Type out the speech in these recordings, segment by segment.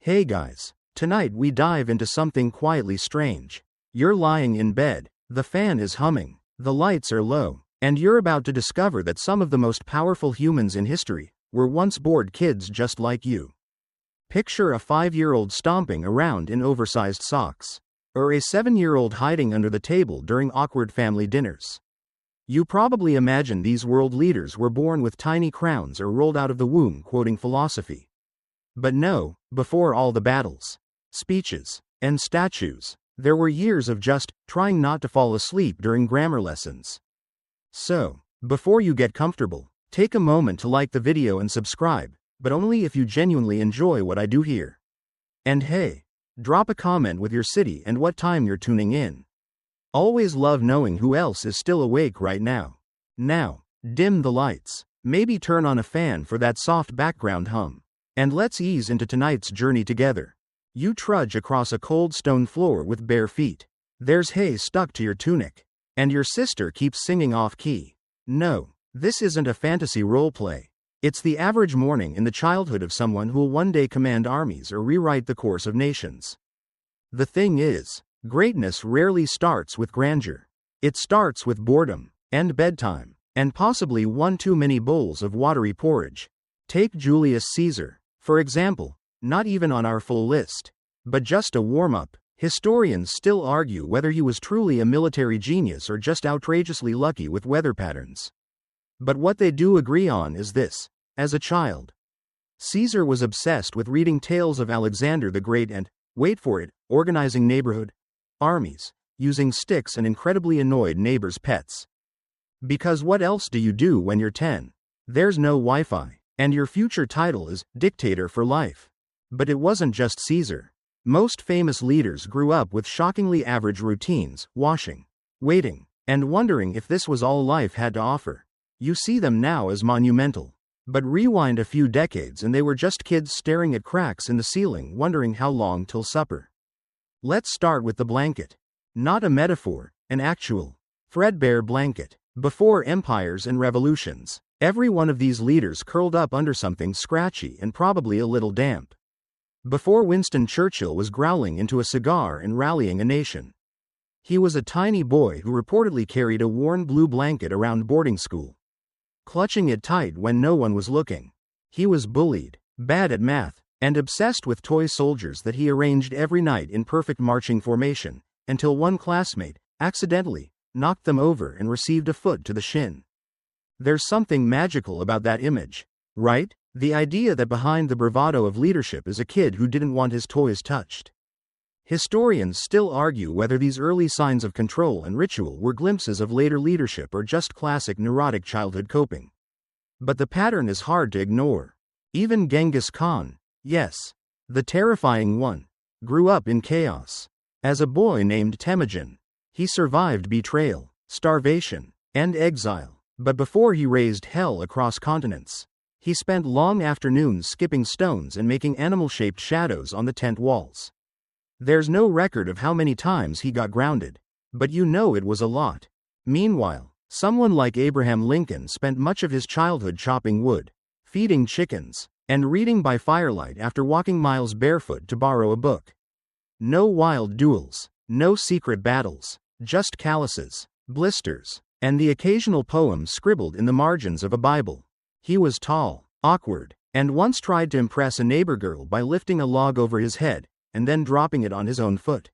Hey guys, tonight we dive into something quietly strange. You're lying in bed, the fan is humming, the lights are low, and you're about to discover that some of the most powerful humans in history were once bored kids just like you. Picture a 5-year-old stomping around in oversized socks, or a 7-year-old hiding under the table during awkward family dinners. You probably imagine these world leaders were born with tiny crowns or rolled out of the womb quoting philosophy. But no, before all the battles, speeches, and statues, there were years of just trying not to fall asleep during grammar lessons. So, before you get comfortable, take a moment to like the video and subscribe, but only if you genuinely enjoy what I do here. And hey, drop a comment with your city and what time you're tuning in. Always love knowing who else is still awake right now. Now, dim the lights, maybe turn on a fan for that soft background hum. And let's ease into tonight's journey together. You trudge across a cold stone floor with bare feet. There's hay stuck to your tunic. And your sister keeps singing off key. No, this isn't a fantasy roleplay. It's the average morning in the childhood of someone who'll one day command armies or rewrite the course of nations. The thing is, greatness rarely starts with grandeur. It starts with boredom, and bedtime, and possibly one too many bowls of watery porridge. Take Julius Caesar, for example, not even on our full list, but just a warm-up. Historians still argue whether he was truly a military genius or just outrageously lucky with weather patterns. But what they do agree on is this: as a child, Caesar was obsessed with reading tales of Alexander the Great and, wait for it, organizing neighborhood armies, using sticks and incredibly annoyed neighbors' pets. Because what else do you do when you're 10? There's no Wi-Fi. And your future title is dictator for life. But it wasn't just Caesar. Most famous leaders grew up with shockingly average routines: washing, waiting, and wondering if this was all life had to offer. You see them now as monumental. But rewind a few decades and they were just kids staring at cracks in the ceiling wondering how long till supper. Let's start with the blanket. Not a metaphor, an actual, threadbare blanket. Before empires and revolutions, every one of these leaders curled up under something scratchy and probably a little damp. Before Winston Churchill was growling into a cigar and rallying a nation, he was a tiny boy who reportedly carried a worn blue blanket around boarding school, clutching it tight when no one was looking. He was bullied, bad at math, and obsessed with toy soldiers that he arranged every night in perfect marching formation, until one classmate, accidentally, knocked them over and received a foot to the shin. There's something magical about that image, right? The idea that behind the bravado of leadership is a kid who didn't want his toys touched. Historians still argue whether these early signs of control and ritual were glimpses of later leadership or just classic neurotic childhood coping. But the pattern is hard to ignore. Even Genghis Khan, yes, the terrifying one, grew up in chaos. As a boy named Temujin, he survived betrayal, starvation, and exile. But before he raised hell across continents, he spent long afternoons skipping stones and making animal-shaped shadows on the tent walls. There's no record of how many times he got grounded, but you know it was a lot. Meanwhile, someone like Abraham Lincoln spent much of his childhood chopping wood, feeding chickens, and reading by firelight after walking miles barefoot to borrow a book. No wild duels, no secret battles, just calluses, blisters, and the occasional poem scribbled in the margins of a Bible. He was tall, awkward, and once tried to impress a neighbor girl by lifting a log over his head and then dropping it on his own foot.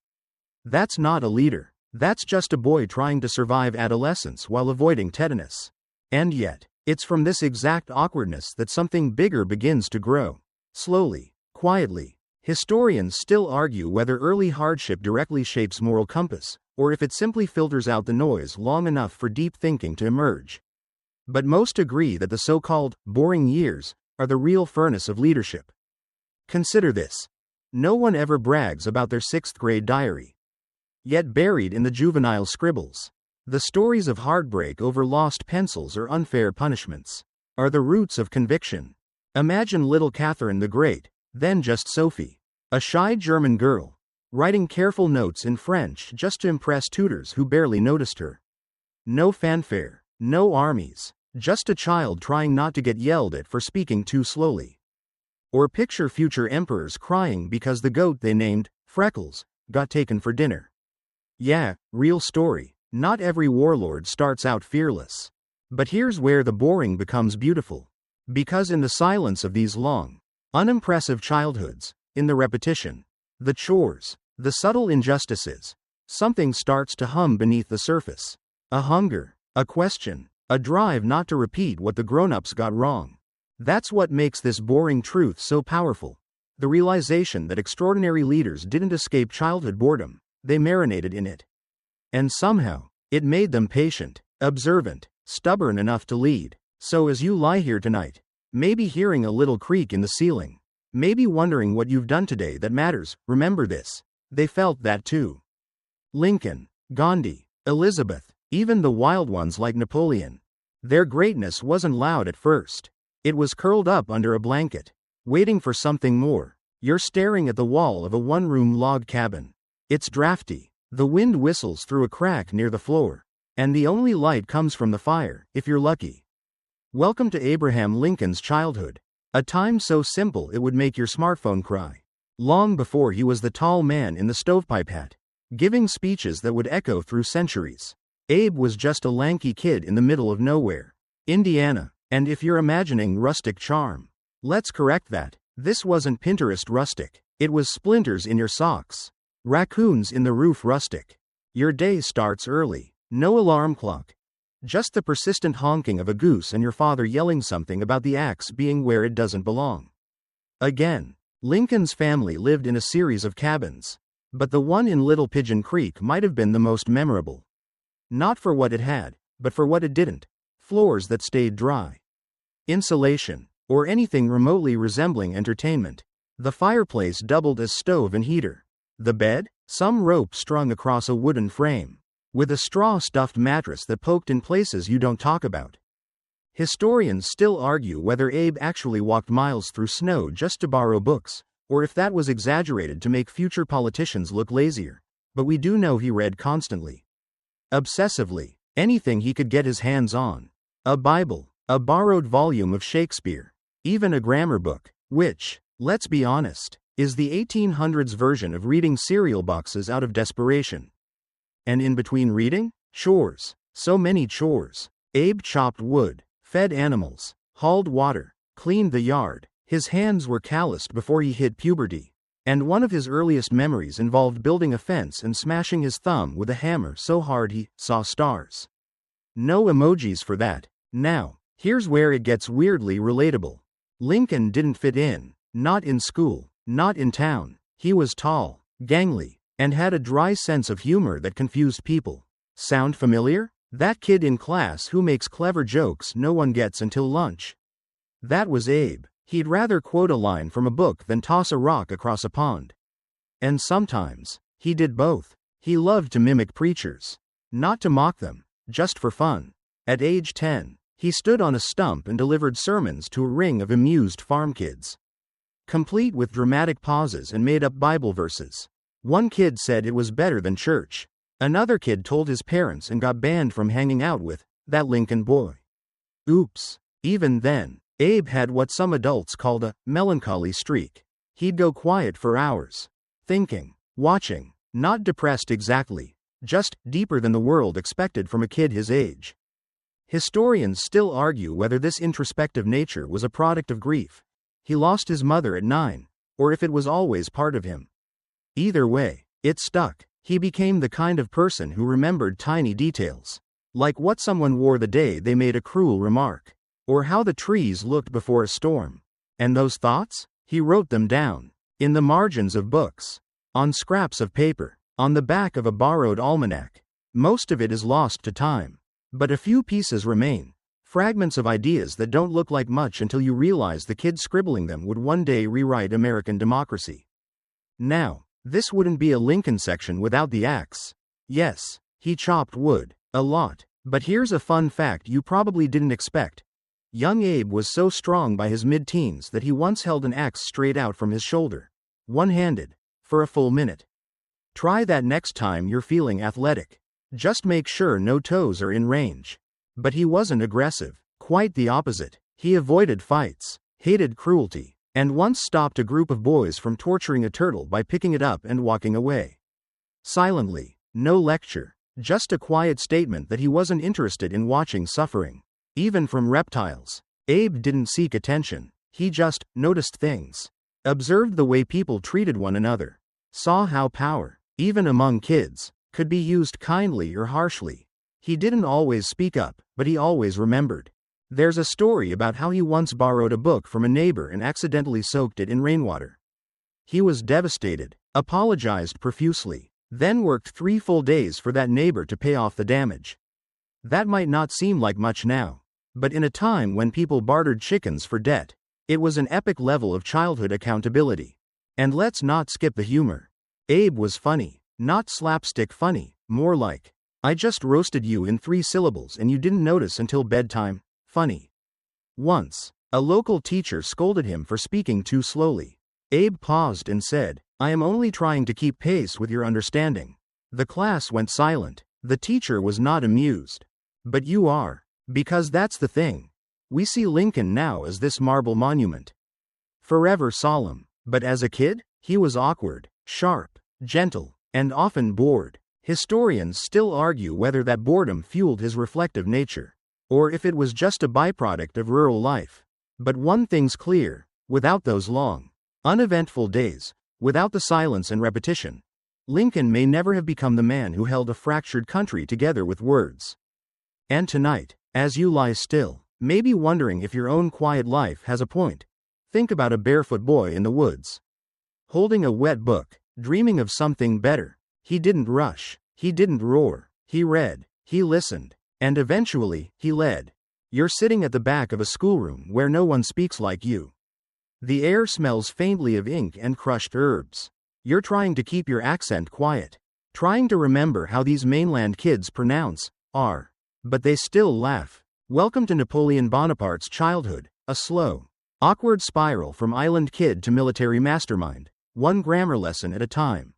That's not a leader. That's just a boy trying to survive adolescence while avoiding tetanus. And yet, it's from this exact awkwardness that something bigger begins to grow. Slowly, quietly. Historians still argue whether early hardship directly shapes moral compass, or if it simply filters out the noise long enough for deep thinking to emerge. But most agree that the so-called boring years are the real furnace of leadership. Consider this. No one ever brags about their 6th grade diary. Yet buried in the juvenile scribbles, the stories of heartbreak over lost pencils or unfair punishments are the roots of conviction. Imagine little Catherine the Great, then just Sophie, a shy German girl, writing careful notes in French just to impress tutors who barely noticed her. No fanfare, no armies, just a child trying not to get yelled at for speaking too slowly. Or picture future emperors crying because the goat they named Freckles got taken for dinner. Yeah, real story. Not every warlord starts out fearless. But here's where the boring becomes beautiful. Because in the silence of these long, unimpressive childhoods, in the repetition, the chores, the subtle injustices, something starts to hum beneath the surface. A hunger, a question, a drive not to repeat what the grown-ups got wrong. That's what makes this boring truth so powerful. The realization that extraordinary leaders didn't escape childhood boredom, they marinated in it. And somehow, it made them patient, observant, stubborn enough to lead. So as you lie here tonight, maybe hearing a little creak in the ceiling, maybe wondering what you've done today that matters, remember this. They felt that too. Lincoln, Gandhi, Elizabeth, even the wild ones like Napoleon. Their greatness wasn't loud at first. It was curled up under a blanket, waiting for something more. You're staring at the wall of a one-room log cabin. It's drafty. The wind whistles through a crack near the floor, and the only light comes from the fire, if you're lucky. Welcome to Abraham Lincoln's childhood, a time so simple it would make your smartphone cry. Long before he was the tall man in the stovepipe hat, giving speeches that would echo through centuries, Abe was just a lanky kid in the middle of nowhere, Indiana. And if you're imagining rustic charm, let's correct that. This wasn't Pinterest rustic. It was splinters in your socks, raccoons in the roof rustic. Your day starts early. No alarm clock. Just the persistent honking of a goose and your father yelling something about the axe being where it doesn't belong. Again, Lincoln's family lived in a series of cabins, but the one in Little Pigeon Creek might have been the most memorable. Not for what it had, but for what it didn't. Floors that stayed dry, insulation, or anything remotely resembling entertainment. The fireplace doubled as stove and heater. The bed, some rope strung across a wooden frame, with a straw-stuffed mattress that poked in places you don't talk about. Historians still argue whether Abe actually walked miles through snow just to borrow books, or if that was exaggerated to make future politicians look lazier. But we do know he read constantly. Obsessively. Anything he could get his hands on. A Bible, a borrowed volume of Shakespeare, even a grammar book, which, let's be honest, is the 1800s version of reading cereal boxes out of desperation. And in between reading, chores. So many chores. Abe chopped wood, fed animals, hauled water, cleaned the yard. His hands were calloused before he hit puberty. And one of his earliest memories involved building a fence and smashing his thumb with a hammer so hard he saw stars. No emojis for that. Now, here's where it gets weirdly relatable. Lincoln didn't fit in. Not in school. Not in town. He was tall, gangly, and had a dry sense of humor that confused people. Sound familiar? That kid in class who makes clever jokes no one gets until lunch. That was Abe. He'd rather quote a line from a book than toss a rock across a pond. And sometimes, he did both. He loved to mimic preachers. Not to mock them, just for fun. At age 10, he stood on a stump and delivered sermons to a ring of amused farm kids, complete with dramatic pauses and made-up Bible verses. One kid said it was better than church. Another kid told his parents and got banned from hanging out with that Lincoln boy. Oops. Even then, Abe had what some adults called a melancholy streak. He'd go quiet for hours, thinking, watching, not depressed exactly, just deeper than the world expected from a kid his age. Historians still argue whether this introspective nature was a product of grief. He lost his mother at 9, or if it was always part of him. Either way, it stuck. He became the kind of person who remembered tiny details, like what someone wore the day they made a cruel remark, or how the trees looked before a storm. And those thoughts? He wrote them down, in the margins of books, on scraps of paper, on the back of a borrowed almanac. Most of it is lost to time, but a few pieces remain, fragments of ideas that don't look like much until you realize the kid scribbling them would one day rewrite American democracy. Now, this wouldn't be a Lincoln section without the axe. Yes, he chopped wood, a lot, but here's a fun fact you probably didn't expect. Young Abe was so strong by his mid-teens that he once held an axe straight out from his shoulder, one-handed, for a full minute. Try that next time you're feeling athletic. Just make sure no toes are in range. But he wasn't aggressive, quite the opposite. He avoided fights, hated cruelty, and once stopped a group of boys from torturing a turtle by picking it up and walking away. Silently, no lecture, just a quiet statement that he wasn't interested in watching suffering, even from reptiles. Abe didn't seek attention, he just noticed things. Observed the way people treated one another. Saw how power, even among kids, could be used kindly or harshly. He didn't always speak up, but he always remembered. There's a story about how he once borrowed a book from a neighbor and accidentally soaked it in rainwater. He was devastated, apologized profusely, then worked 3 full days for that neighbor to pay off the damage. That might not seem like much now, but in a time when people bartered chickens for debt, it was an epic level of childhood accountability. And let's not skip the humor. Abe was funny, not slapstick funny, more like, I just roasted you in 3 syllables and you didn't notice until bedtime, funny. Once, a local teacher scolded him for speaking too slowly. Abe paused and said, I am only trying to keep pace with your understanding. The class went silent. The teacher was not amused. But you are. Because that's the thing. We see Lincoln now as this marble monument. Forever solemn. But as a kid, he was awkward, sharp, gentle, and often bored. Historians still argue whether that boredom fueled his reflective nature, or if it was just a byproduct of rural life. But one thing's clear, without those long, uneventful days, without the silence and repetition, Lincoln may never have become the man who held a fractured country together with words. And tonight, as you lie still, maybe wondering if your own quiet life has a point, think about a barefoot boy in the woods, holding a wet book, dreaming of something better. He didn't rush, he didn't roar, he read, he listened, and eventually, he led. You're sitting at the back of a schoolroom where no one speaks like you. The air smells faintly of ink and crushed herbs. You're trying to keep your accent quiet, trying to remember how these mainland kids pronounce R. But they still laugh. Welcome to Napoleon Bonaparte's childhood, a slow, awkward spiral from island kid to military mastermind, one grammar lesson at a time.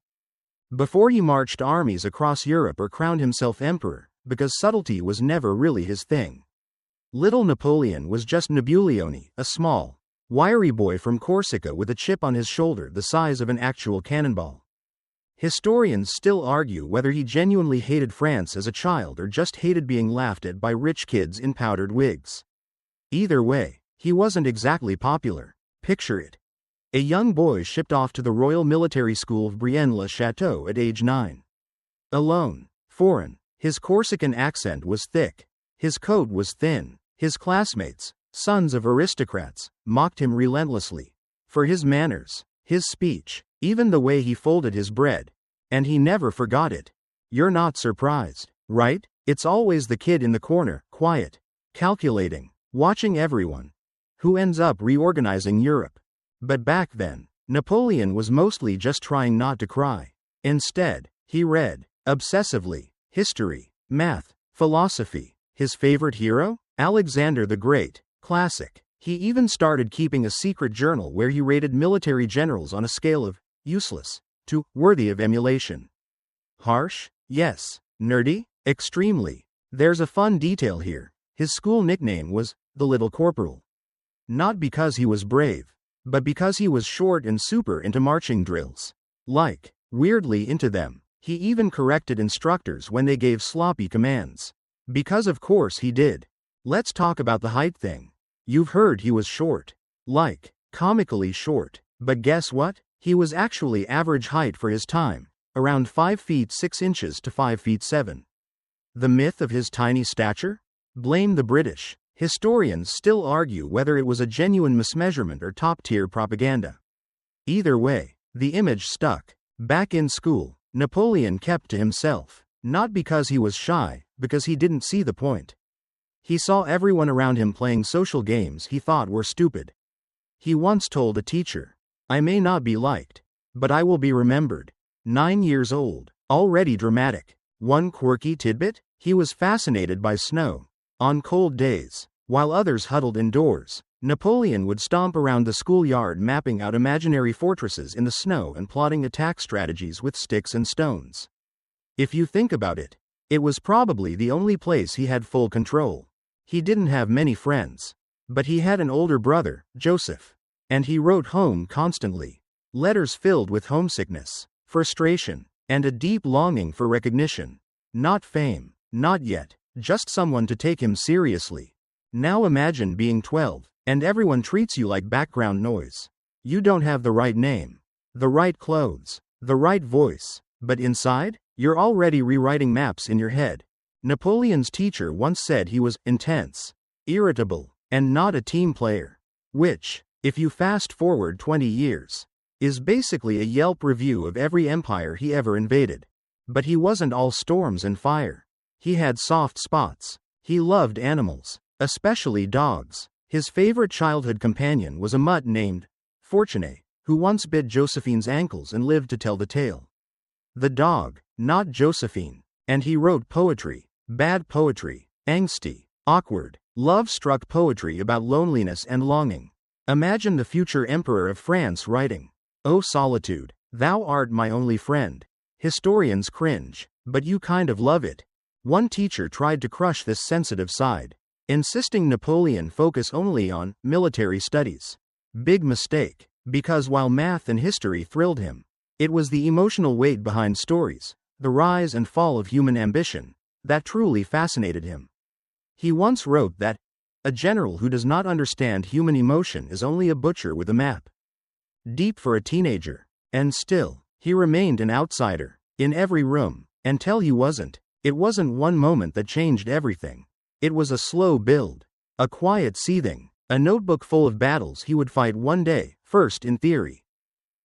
Before he marched armies across Europe or crowned himself emperor, because subtlety was never really his thing. Little Napoleon was just Napoleone, a small, wiry boy from Corsica with a chip on his shoulder the size of an actual cannonball. Historians still argue whether he genuinely hated France as a child or just hated being laughed at by rich kids in powdered wigs. Either way, he wasn't exactly popular. Picture it. A young boy shipped off to the Royal Military School of Brienne-le-Château at age 9. Alone, foreign, his Corsican accent was thick, his coat was thin, his classmates, sons of aristocrats, mocked him relentlessly. For his manners, his speech, even the way he folded his bread. And he never forgot it. You're not surprised, right? It's always the kid in the corner, quiet, calculating, watching everyone, who ends up reorganizing Europe. But back then, Napoleon was mostly just trying not to cry. Instead, he read, obsessively, history, math, philosophy. His favorite hero? Alexander the Great, classic. He even started keeping a secret journal where he rated military generals on a scale of useless to worthy of emulation. Harsh? Yes. Nerdy? Extremely. There's a fun detail here. His school nickname was the Little Corporal. Not because he was brave, but because he was short and super into marching drills. Like, weirdly into them. He even corrected instructors when they gave sloppy commands. Because of course he did. Let's talk about the height thing. You've heard he was short. Like, comically short. But guess what? He was actually average height for his time, around 5 feet 6 inches to 5 feet 7. The myth of his tiny stature? Blame the British. Historians still argue whether it was a genuine mismeasurement or top-tier propaganda. Either way, the image stuck. Back in school, Napoleon kept to himself, not because he was shy, because he didn't see the point. He saw everyone around him playing social games he thought were stupid. He once told a teacher, I may not be liked, but I will be remembered. 9 years old, already dramatic. One quirky tidbit? He was fascinated by snow. On cold days, while others huddled indoors, Napoleon would stomp around the schoolyard mapping out imaginary fortresses in the snow and plotting attack strategies with sticks and stones. If you think about it, it was probably the only place he had full control. He didn't have many friends, but he had an older brother, Joseph. And he wrote home constantly. Letters filled with homesickness, frustration, and a deep longing for recognition. Not fame, not yet, just someone to take him seriously. Now imagine being 12, and everyone treats you like background noise. You don't have the right name, the right clothes, the right voice, but inside, you're already rewriting maps in your head. Napoleon's teacher once said he was intense, irritable, and not a team player. Which, if you fast forward 20 years, is basically a Yelp review of every empire he ever invaded. But he wasn't all storms and fire. He had soft spots. He loved animals, especially dogs. His favorite childhood companion was a mutt named Fortuné, who once bit Josephine's ankles and lived to tell the tale. The dog, not Josephine. And he wrote poetry, bad poetry, angsty, awkward, love-struck poetry about loneliness and longing. Imagine the future emperor of France writing, "O solitude, thou art my only friend." Historians cringe, but you kind of love it. One teacher tried to crush this sensitive side, insisting Napoleon focus only on military studies. Big mistake, because while math and history thrilled him, it was the emotional weight behind stories, the rise and fall of human ambition, that truly fascinated him. He once wrote that, "A general who does not understand human emotion is only a butcher with a map." Deep for a teenager. And still, he remained an outsider, in every room, until he wasn't. It wasn't one moment that changed everything. It was a slow build, a quiet seething, a notebook full of battles he would fight one day, first in theory,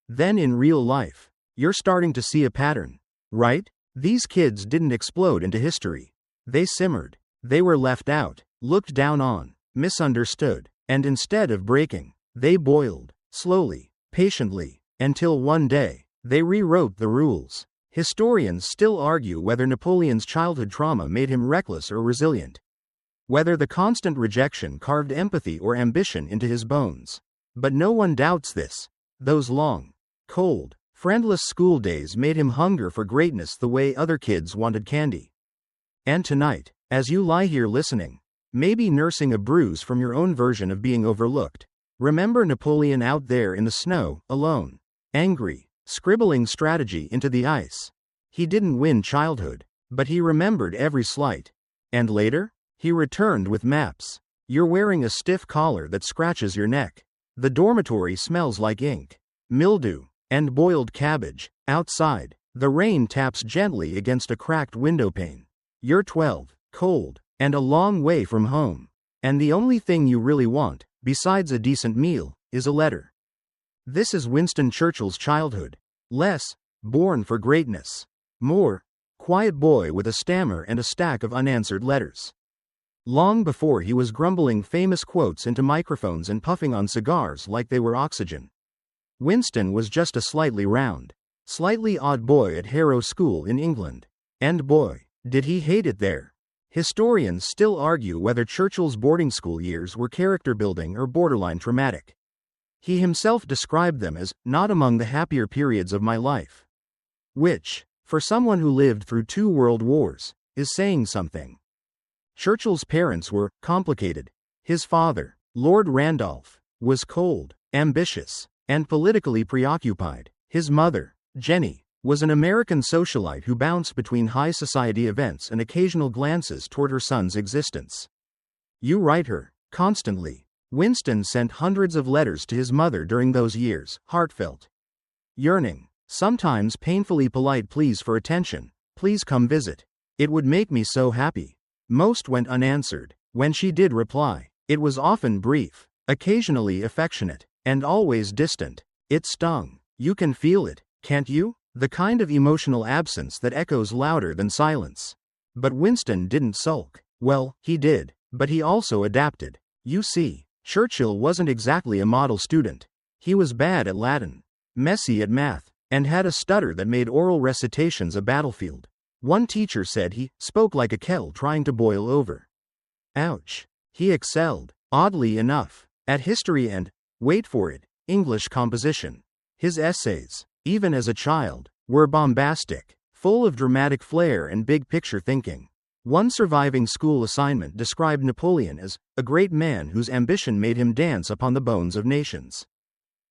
then in real life. You're starting to see a pattern, right? These kids didn't explode into history. They simmered. They were left out, looked down on, misunderstood, and instead of breaking, they boiled, slowly, patiently, until one day, they rewrote the rules. Historians still argue whether Napoleon's childhood trauma made him reckless or resilient. Whether the constant rejection carved empathy or ambition into his bones. But no one doubts this. Those long, cold, friendless school days made him hunger for greatness the way other kids wanted candy. And tonight, as you lie here listening, maybe nursing a bruise from your own version of being overlooked, remember Napoleon out there in the snow, alone, angry, scribbling strategy into the ice. He didn't win childhood, but he remembered every slight. And later, he returned with maps. You're wearing a stiff collar that scratches your neck. The dormitory smells like ink, mildew, and boiled cabbage. Outside, the rain taps gently against a cracked windowpane. You're 12, cold, and a long way from home. And the only thing you really want, besides a decent meal, is a letter. This is Winston Churchill's childhood. Less, born for greatness. More, quiet boy with a stammer and a stack of unanswered letters. Long before he was grumbling famous quotes into microphones and puffing on cigars like they were oxygen. Winston was just a slightly round, slightly odd boy at Harrow School in England. And boy, did he hate it there. Historians still argue whether Churchill's boarding school years were character building or borderline traumatic. He himself described them as not among the happier periods of my life. Which, for someone who lived through 2 world wars, is saying something. Churchill's parents were complicated. His father, Lord Randolph, was cold, ambitious, and politically preoccupied. His mother, Jenny, was an American socialite who bounced between high society events and occasional glances toward her son's existence. You write her, constantly. Winston sent hundreds of letters to his mother during those years, heartfelt, yearning, sometimes painfully polite pleas for attention. Please come visit. It would make me so happy. Most went unanswered. When she did reply, it was often brief, occasionally affectionate, and always distant. It stung. You can feel it, can't you? The kind of emotional absence that echoes louder than silence. But Winston didn't sulk. Well, he did, but he also adapted. You see, Churchill wasn't exactly a model student. He was bad at Latin, messy at math, and had a stutter that made oral recitations a battlefield. One teacher said he spoke like a kettle trying to boil over. Ouch. He excelled, oddly enough, at history and, wait for it, English composition. His essays, even as a child, were bombastic, full of dramatic flair and big-picture thinking. One surviving school assignment described Napoleon as a great man whose ambition made him dance upon the bones of nations.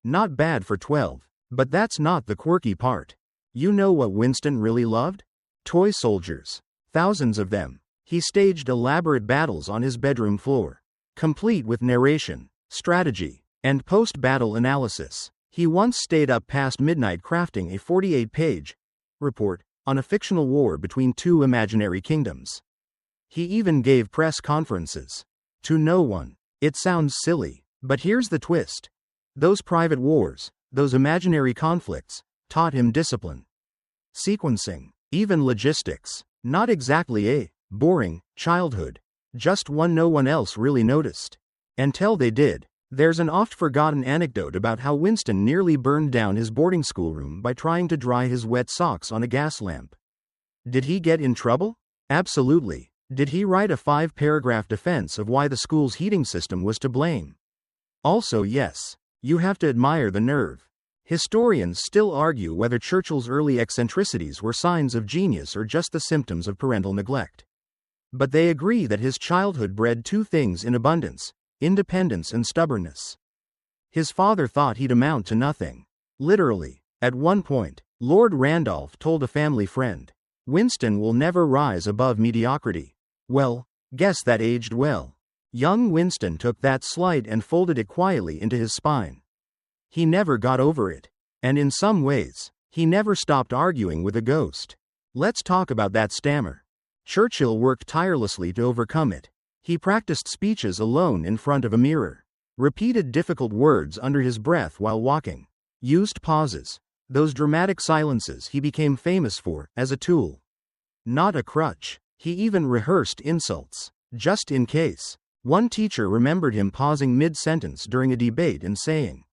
Not bad for 12. But that's not the quirky part. You know what Winston really loved? Toy soldiers. Thousands of them. He staged elaborate battles on his bedroom floor, complete with narration, strategy, and post-battle analysis. He once stayed up past midnight crafting a 48-page report on a fictional war between two imaginary kingdoms. He even gave press conferences. To no one. It sounds silly, but here's the twist. Those private wars, those imaginary conflicts, taught him discipline, sequencing, even logistics. Not exactly a boring childhood, just one no one else really noticed. Until they did. There's an oft-forgotten anecdote about how Winston nearly burned down his boarding school room by trying to dry his wet socks on a gas lamp. Did he get in trouble? Absolutely. Did he write a 5-paragraph defense of why the school's heating system was to blame? Also yes. You have to admire the nerve. Historians still argue whether Churchill's early eccentricities were signs of genius or just the symptoms of parental neglect. But they agree that his childhood bred two things in abundance: independence and stubbornness. His father thought he'd amount to nothing. Literally. At one point, Lord Randolph told a family friend, "Winston will never rise above mediocrity." Well, guess that aged well. Young Winston took that slight and folded it quietly into his spine. He never got over it. And in some ways, he never stopped arguing with a ghost. Let's talk about that stammer. Churchill worked tirelessly to overcome it. He practiced speeches alone in front of a mirror, repeated difficult words under his breath while walking, used pauses, those dramatic silences he became famous for, as a tool, not a crutch. He even rehearsed insults, just in case. One teacher remembered him pausing mid-sentence during a debate and saying,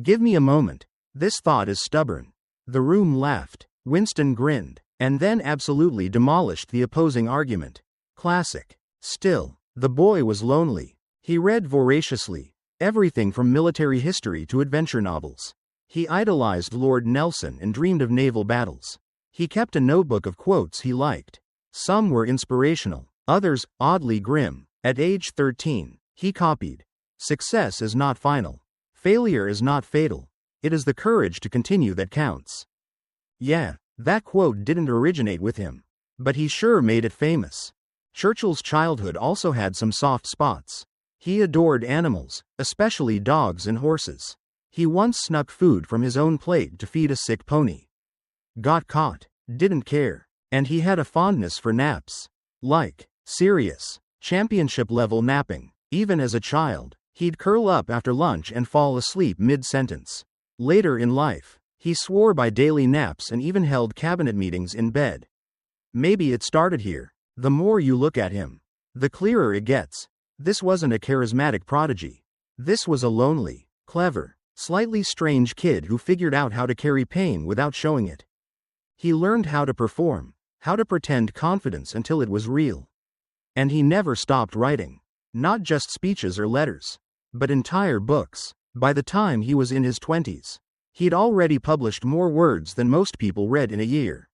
"Give me a moment. This thought is stubborn." The room laughed. Winston grinned, and then absolutely demolished the opposing argument. Classic. Still, the boy was lonely. He read voraciously, everything from military history to adventure novels. He idolized Lord Nelson and dreamed of naval battles. He kept a notebook of quotes he liked. Some were inspirational, others oddly grim. At age 13, he copied, "Success is not final. Failure is not fatal. It is the courage to continue that counts." Yeah, that quote didn't originate with him, but he sure made it famous. Churchill's childhood also had some soft spots. He adored animals, especially dogs and horses. He once snuck food from his own plate to feed a sick pony. Got caught, didn't care, and he had a fondness for naps. Like, serious, championship-level napping. Even as a child, he'd curl up after lunch and fall asleep mid-sentence. Later in life, he swore by daily naps and even held cabinet meetings in bed. Maybe it started here. The more you look at him, the clearer it gets. This wasn't a charismatic prodigy. This was a lonely, clever, slightly strange kid who figured out how to carry pain without showing it. He learned how to perform, how to pretend confidence until it was real. And he never stopped writing. Not just speeches or letters, but entire books. By the time he was in his 20s, he'd already published more words than most people read in a year.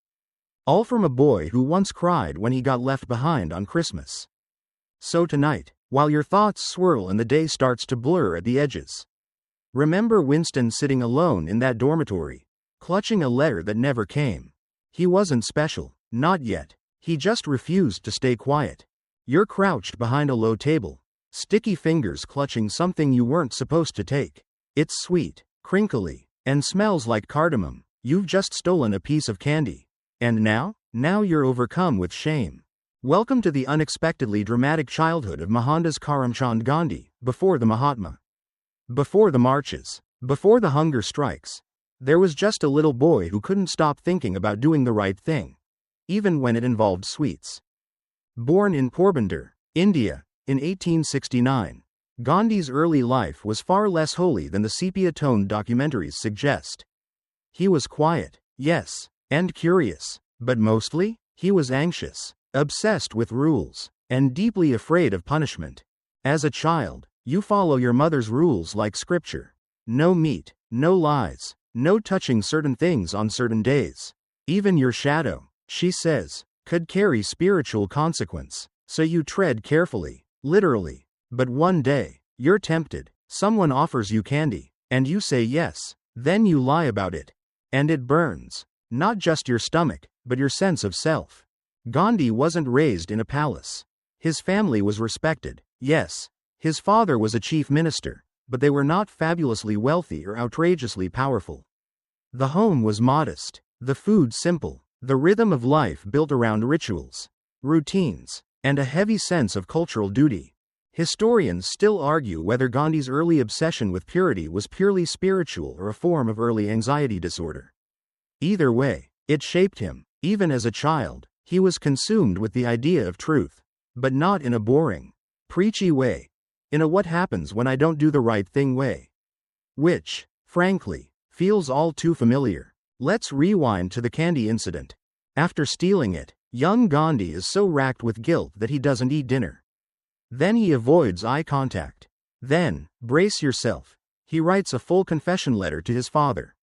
All from a boy who once cried when he got left behind on Christmas. So tonight, while your thoughts swirl and the day starts to blur at the edges, remember Winston sitting alone in that dormitory, clutching a letter that never came. He wasn't special, not yet. He just refused to stay quiet. You're crouched behind a low table, sticky fingers clutching something you weren't supposed to take. It's sweet, crinkly, and smells like cardamom. You've just stolen a piece of candy. And now you're overcome with shame. Welcome to the unexpectedly dramatic childhood of Mohandas Karamchand Gandhi, before the Mahatma. Before the marches, before the hunger strikes, there was just a little boy who couldn't stop thinking about doing the right thing, even when it involved sweets. Born in Porbandar, India, in 1869, Gandhi's early life was far less holy than the sepia-toned documentaries suggest. He was quiet, yes, and curious, but mostly, he was anxious, obsessed with rules, and deeply afraid of punishment. As a child, you follow your mother's rules like scripture. No meat, no lies, no touching certain things on certain days. Even your shadow, she says, could carry spiritual consequence, so you tread carefully, literally. But one day, you're tempted, someone offers you candy, And you say yes. Then you lie about it. And it burns. Not just your stomach, but your sense of self. Gandhi wasn't raised in a palace. His family was respected. Yes, his father was a chief minister, but they were not fabulously wealthy or outrageously powerful. The home was modest, the food simple, the rhythm of life built around rituals, routines, and a heavy sense of cultural duty. Historians still argue whether Gandhi's early obsession with purity was purely spiritual or a form of early anxiety disorder. Either way, it shaped him. Even as a child, he was consumed with the idea of truth, but not in a boring, preachy way, in a what happens when I don't do the right thing way. Which, frankly, feels all too familiar. Let's rewind to the candy incident. After stealing it, young Gandhi is so racked with guilt that he doesn't eat dinner. Then he avoids eye contact. Then, brace yourself, he writes a full confession letter to his father.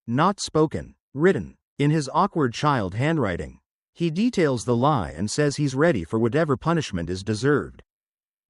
Not spoken, written, in his awkward child handwriting. He details the lie and says he's ready for whatever punishment is deserved.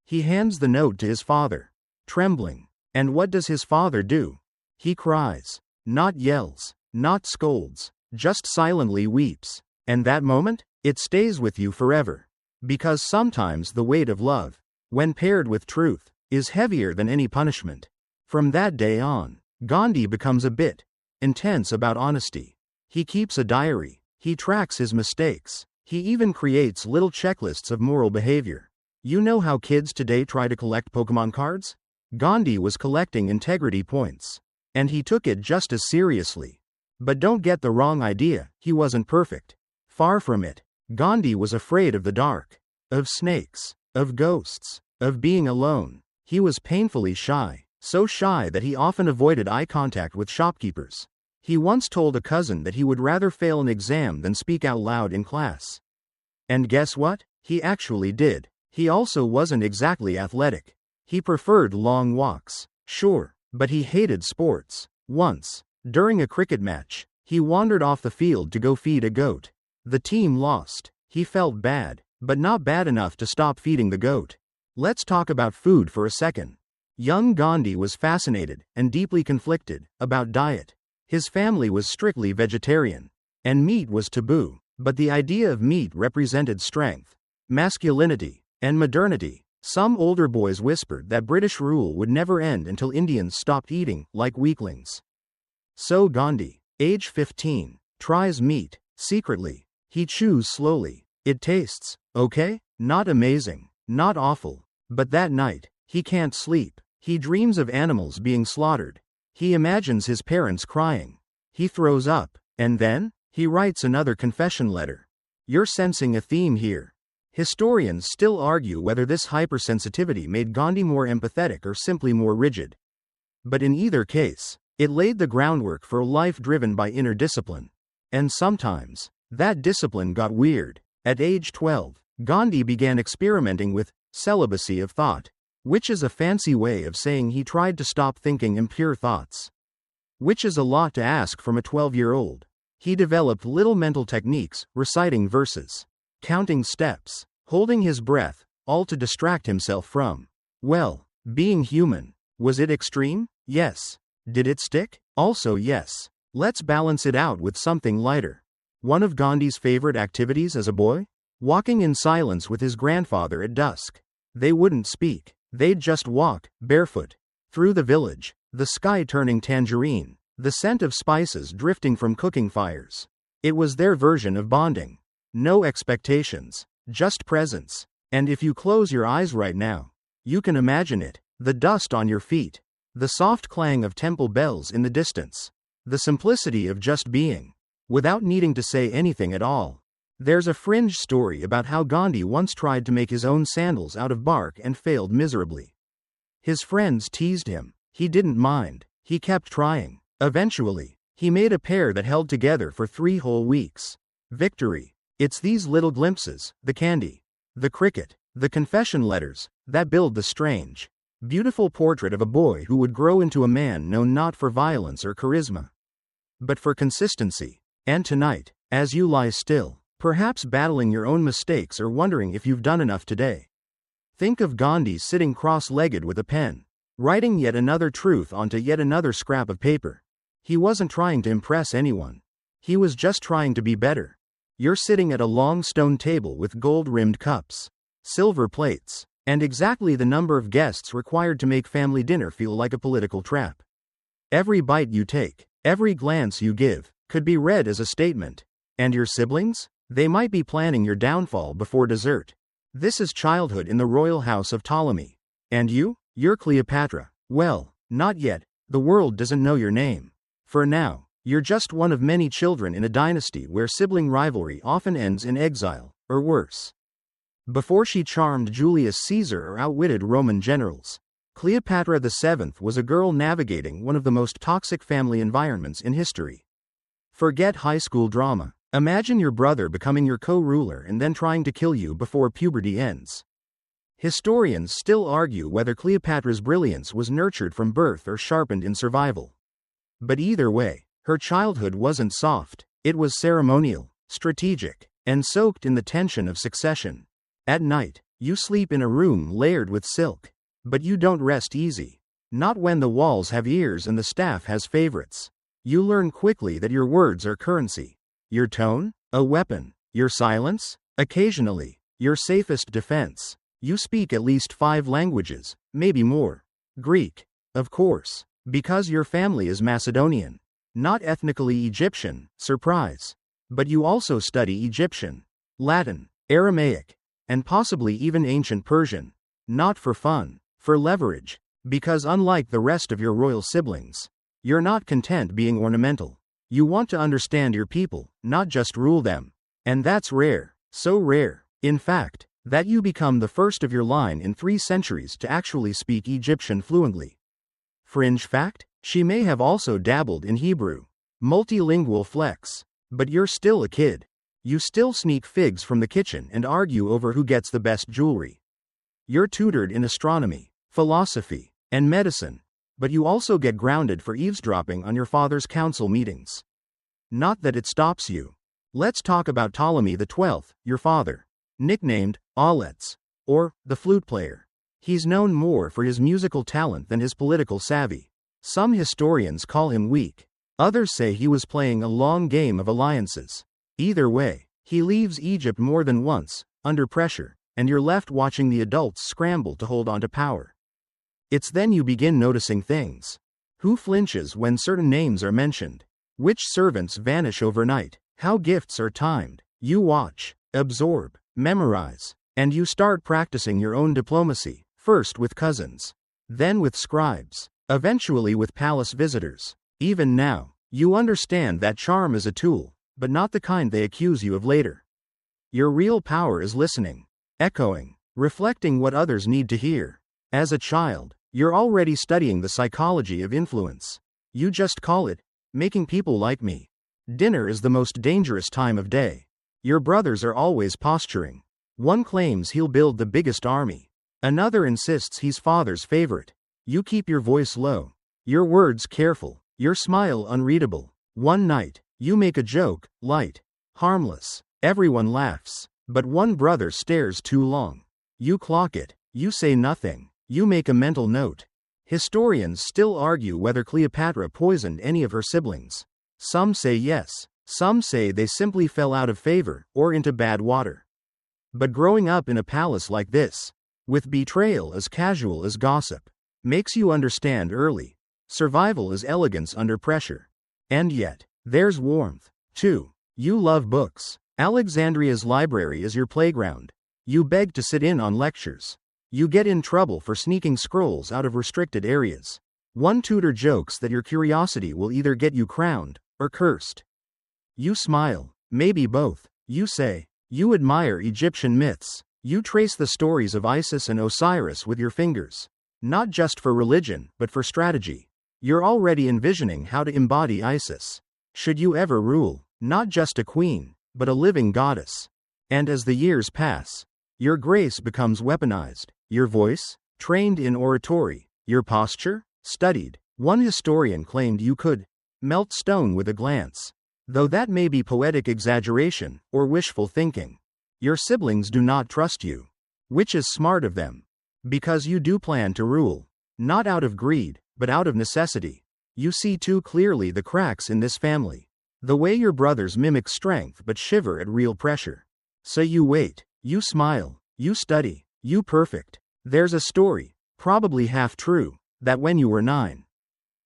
He hands the note to his father, trembling. And what does his father do? He cries. Not yells, not scolds, just silently weeps. And that moment, it stays with you forever. Because sometimes the weight of love, when paired with truth, is heavier than any punishment. From that day on, Gandhi becomes a bit intense about honesty. He keeps a diary. He tracks his mistakes. He even creates little checklists of moral behavior. You know how kids today try to collect Pokemon cards? Gandhi was collecting integrity points. And he took it just as seriously. But don't get the wrong idea, he wasn't perfect. Far from it. Gandhi was afraid of the dark, of snakes, of ghosts, of being alone. He was painfully shy, so shy that he often avoided eye contact with shopkeepers. He once told a cousin that he would rather fail an exam than speak out loud in class. And guess what? He actually did. He also wasn't exactly athletic. He preferred long walks, sure, but he hated sports. Once, during a cricket match, he wandered off the field to go feed a goat. The team lost. He felt bad, but not bad enough to stop feeding the goat. Let's talk about food for a second. Young Gandhi was fascinated and deeply conflicted about diet. His family was strictly vegetarian, and meat was taboo, but the idea of meat represented strength, masculinity, and modernity. Some older boys whispered that British rule would never end until Indians stopped eating like weaklings. So Gandhi, age 15, tries meat, secretly. He chews slowly. It tastes okay, not amazing, not awful. But that night, he can't sleep. He dreams of animals being slaughtered. He imagines his parents crying. He throws up, and then, he writes another confession letter. You're sensing a theme here. Historians still argue whether this hypersensitivity made Gandhi more empathetic or simply more rigid. But in either case, it laid the groundwork for a life driven by inner discipline. And sometimes, that discipline got weird. At age 12, Gandhi began experimenting with celibacy of thought, which is a fancy way of saying he tried to stop thinking impure thoughts. Which is a lot to ask from a 12-year-old. He developed little mental techniques, reciting verses, counting steps, holding his breath, all to distract himself from, well, being human. Was it extreme? Yes. Did it stick? Also yes. Let's balance it out with something lighter. One of Gandhi's favorite activities as a boy? Walking in silence with his grandfather at dusk. They wouldn't speak. They'd just walk, barefoot, through the village, the sky turning tangerine, the scent of spices drifting from cooking fires. It was their version of bonding. No expectations, just presence. And if you close your eyes right now, you can imagine it. The dust on your feet, the soft clang of temple bells in the distance, the simplicity of just being, without needing to say anything at all. There's a fringe story about how Gandhi once tried to make his own sandals out of bark and failed miserably. His friends teased him. He didn't mind. He kept trying. Eventually, he made a pair that held together for 3 whole weeks. Victory. It's these little glimpses, the candy, the cricket, the confession letters, that build the strange, beautiful portrait of a boy who would grow into a man known not for violence or charisma, but for consistency. And tonight, as you lie still, perhaps battling your own mistakes or wondering if you've done enough today, think of Gandhi sitting cross-legged with a pen, writing yet another truth onto yet another scrap of paper. He wasn't trying to impress anyone. He was just trying to be better. You're sitting at a long stone table with gold-rimmed cups, silver plates, and exactly the number of guests required to make family dinner feel like a political trap. Every bite you take, every glance you give, could be read as a statement. And your siblings? They might be planning your downfall before dessert. This is childhood in the royal house of Ptolemy. And you? You're Cleopatra. Well, not yet. The world doesn't know your name. For now, you're just one of many children in a dynasty where sibling rivalry often ends in exile, or worse. Before she charmed Julius Caesar or outwitted Roman generals, Cleopatra VII was a girl navigating one of the most toxic family environments in history. Forget high school drama. Imagine your brother becoming your co-ruler and then trying to kill you before puberty ends. Historians still argue whether Cleopatra's brilliance was nurtured from birth or sharpened in survival. But either way, her childhood wasn't soft, it was ceremonial, strategic, and soaked in the tension of succession. At night, you sleep in a room layered with silk. But you don't rest easy. Not when the walls have ears and the staff has favorites. You learn quickly that your words are currency. Your tone? A weapon. Your silence? Occasionally, your safest defense. You speak at least 5 languages, maybe more. Greek, of course, because your family is Macedonian. Not ethnically Egyptian, surprise. But you also study Egyptian, Latin, Aramaic, and possibly even ancient Persian. Not for fun, for leverage. Because unlike the rest of your royal siblings, you're not content being ornamental. You want to understand your people, not just rule them. And that's rare, so rare, in fact, that you become the first of your line in 3 centuries to actually speak Egyptian fluently. Fringe fact? She may have also dabbled in Hebrew. Multilingual flex. But you're still a kid. You still sneak figs from the kitchen and argue over who gets the best jewelry. You're tutored in astronomy, philosophy, and medicine. But you also get grounded for eavesdropping on your father's council meetings. Not that it stops you. Let's talk about Ptolemy XII, your father. Nicknamed Auletz, or the flute player. He's known more for his musical talent than his political savvy. Some historians call him weak. Others say he was playing a long game of alliances. Either way, he leaves Egypt more than once, under pressure, and you're left watching the adults scramble to hold on to power. It's then you begin noticing things. Who flinches when certain names are mentioned? Which servants vanish overnight? How gifts are timed? You watch, absorb, memorize, and you start practicing your own diplomacy, first with cousins, then with scribes, eventually with palace visitors. Even now, you understand that charm is a tool, but not the kind they accuse you of later. Your real power is listening, echoing, reflecting what others need to hear. As a child, you're already studying the psychology of influence. You just call it, making people like me. Dinner is the most dangerous time of day. Your brothers are always posturing. One claims he'll build the biggest army. Another insists he's father's favorite. You keep your voice low, your words careful, your smile unreadable. One night, you make a joke, light, harmless. Everyone laughs. But one brother stares too long. You clock it. You say nothing. You make a mental note. Historians still argue whether Cleopatra poisoned any of her siblings. Some say yes. Some say they simply fell out of favor, or into bad water. But growing up in a palace like this, with betrayal as casual as gossip, makes you understand early. Survival is elegance under pressure. And yet, there's warmth, too. You love books. Alexandria's library is your playground. You beg to sit in on lectures. You get in trouble for sneaking scrolls out of restricted areas. One tutor jokes that your curiosity will either get you crowned, or cursed. You smile, maybe both. You say, you admire Egyptian myths. You trace the stories of Isis and Osiris with your fingers. Not just for religion, but for strategy. You're already envisioning how to embody Isis. Should you ever rule, not just a queen, but a living goddess. And as the years pass, your grace becomes weaponized. Your voice, trained in oratory. Your posture, studied. One historian claimed you could melt stone with a glance. Though that may be poetic exaggeration, or wishful thinking. Your siblings do not trust you. Which is smart of them. Because you do plan to rule. Not out of greed, but out of necessity. You see too clearly the cracks in this family. The way your brothers mimic strength but shiver at real pressure. So you wait, you smile, you study, you perfect. There's a story, probably half true, that when you were 9,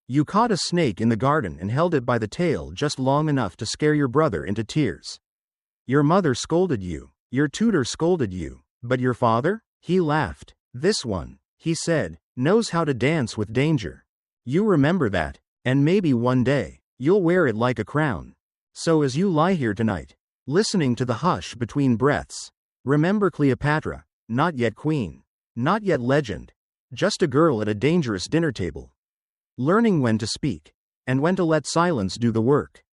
you caught a snake in the garden and held it by the tail just long enough to scare your brother into tears. Your mother scolded you, your tutor scolded you, but your father? He laughed. This one, he said, knows how to dance with danger. You remember that, and maybe one day, you'll wear it like a crown. So as you lie here tonight, listening to the hush between breaths, remember Cleopatra, not yet queen, not yet legend, just a girl at a dangerous dinner table, learning when to speak, and when to let silence do the work.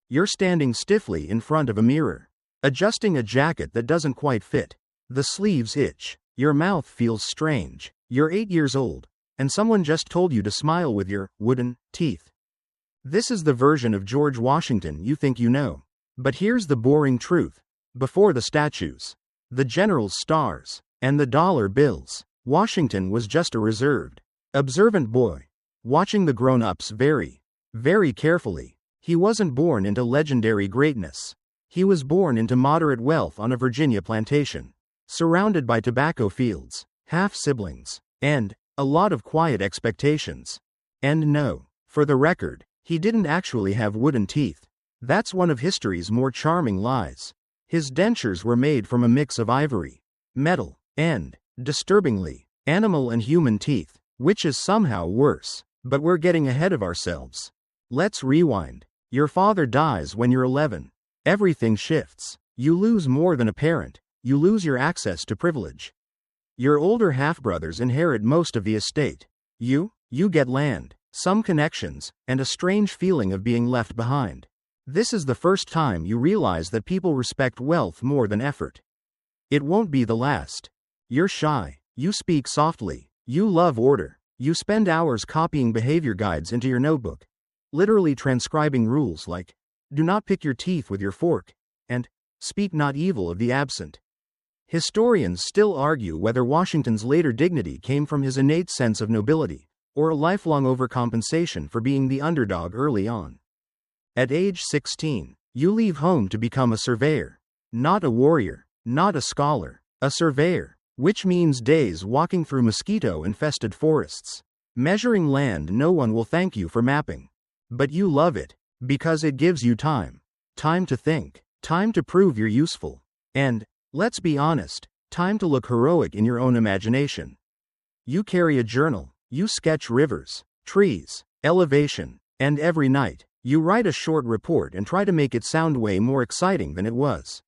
You're standing stiffly in front of a mirror, adjusting a jacket that doesn't quite fit. The sleeves itch, your mouth feels strange. You're 8 years old, and someone just told you to smile with your wooden teeth. This is the version of George Washington you think you know. But here's the boring truth. Before the statues, the generals' stars, and the dollar bills, Washington was just a reserved, observant boy, watching the grown-ups very, very carefully. He wasn't born into legendary greatness. He was born into moderate wealth on a Virginia plantation, surrounded by tobacco fields, half-siblings, and a lot of quiet expectations. And no, for the record, he didn't actually have wooden teeth. That's one of history's more charming lies. His dentures were made from a mix of ivory, metal, and, disturbingly, animal and human teeth, which is somehow worse. But we're getting ahead of ourselves. Let's rewind. Your father dies when you're 11. Everything shifts. You lose more than a parent. You lose your access to privilege. Your older half-brothers inherit most of the estate. You get land, some connections, and a strange feeling of being left behind. This is the first time you realize that people respect wealth more than effort. It won't be the last. You're shy. You speak softly. You love order. You spend hours copying behavior guides into your notebook, literally transcribing rules like, do not pick your teeth with your fork, and speak not evil of the absent. Historians still argue whether Washington's later dignity came from his innate sense of nobility, or a lifelong overcompensation for being the underdog early on. At age 16, you leave home to become a surveyor. Not a warrior, not a scholar, a surveyor, which means days walking through mosquito-infested forests, measuring land no one will thank you for mapping. But you love it, because it gives you time. Time to think, time to prove you're useful, and, let's be honest, time to look heroic in your own imagination. You carry a journal, you sketch rivers, trees, elevation, and every night, you write a short report and try to make it sound way more exciting than it was.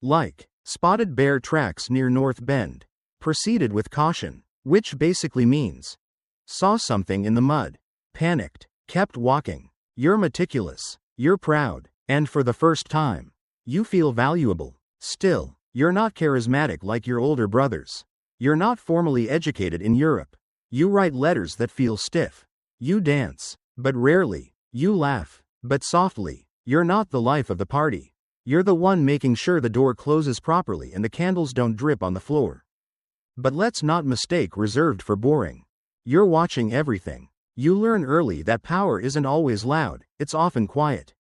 Like, spotted bear tracks near North Bend. Proceeded with caution, which basically means, saw something in the mud, panicked, kept walking. You're meticulous, you're proud, and for the first time, you feel valuable. Still, you're not charismatic like your older brothers. You're not formally educated in Europe. You write letters that feel stiff. You dance, but rarely. You laugh, but softly. You're not the life of the party. You're the one making sure the door closes properly and the candles don't drip on the floor. But let's not mistake reserved for boring. You're watching everything. You learn early that power isn't always loud, it's often quiet,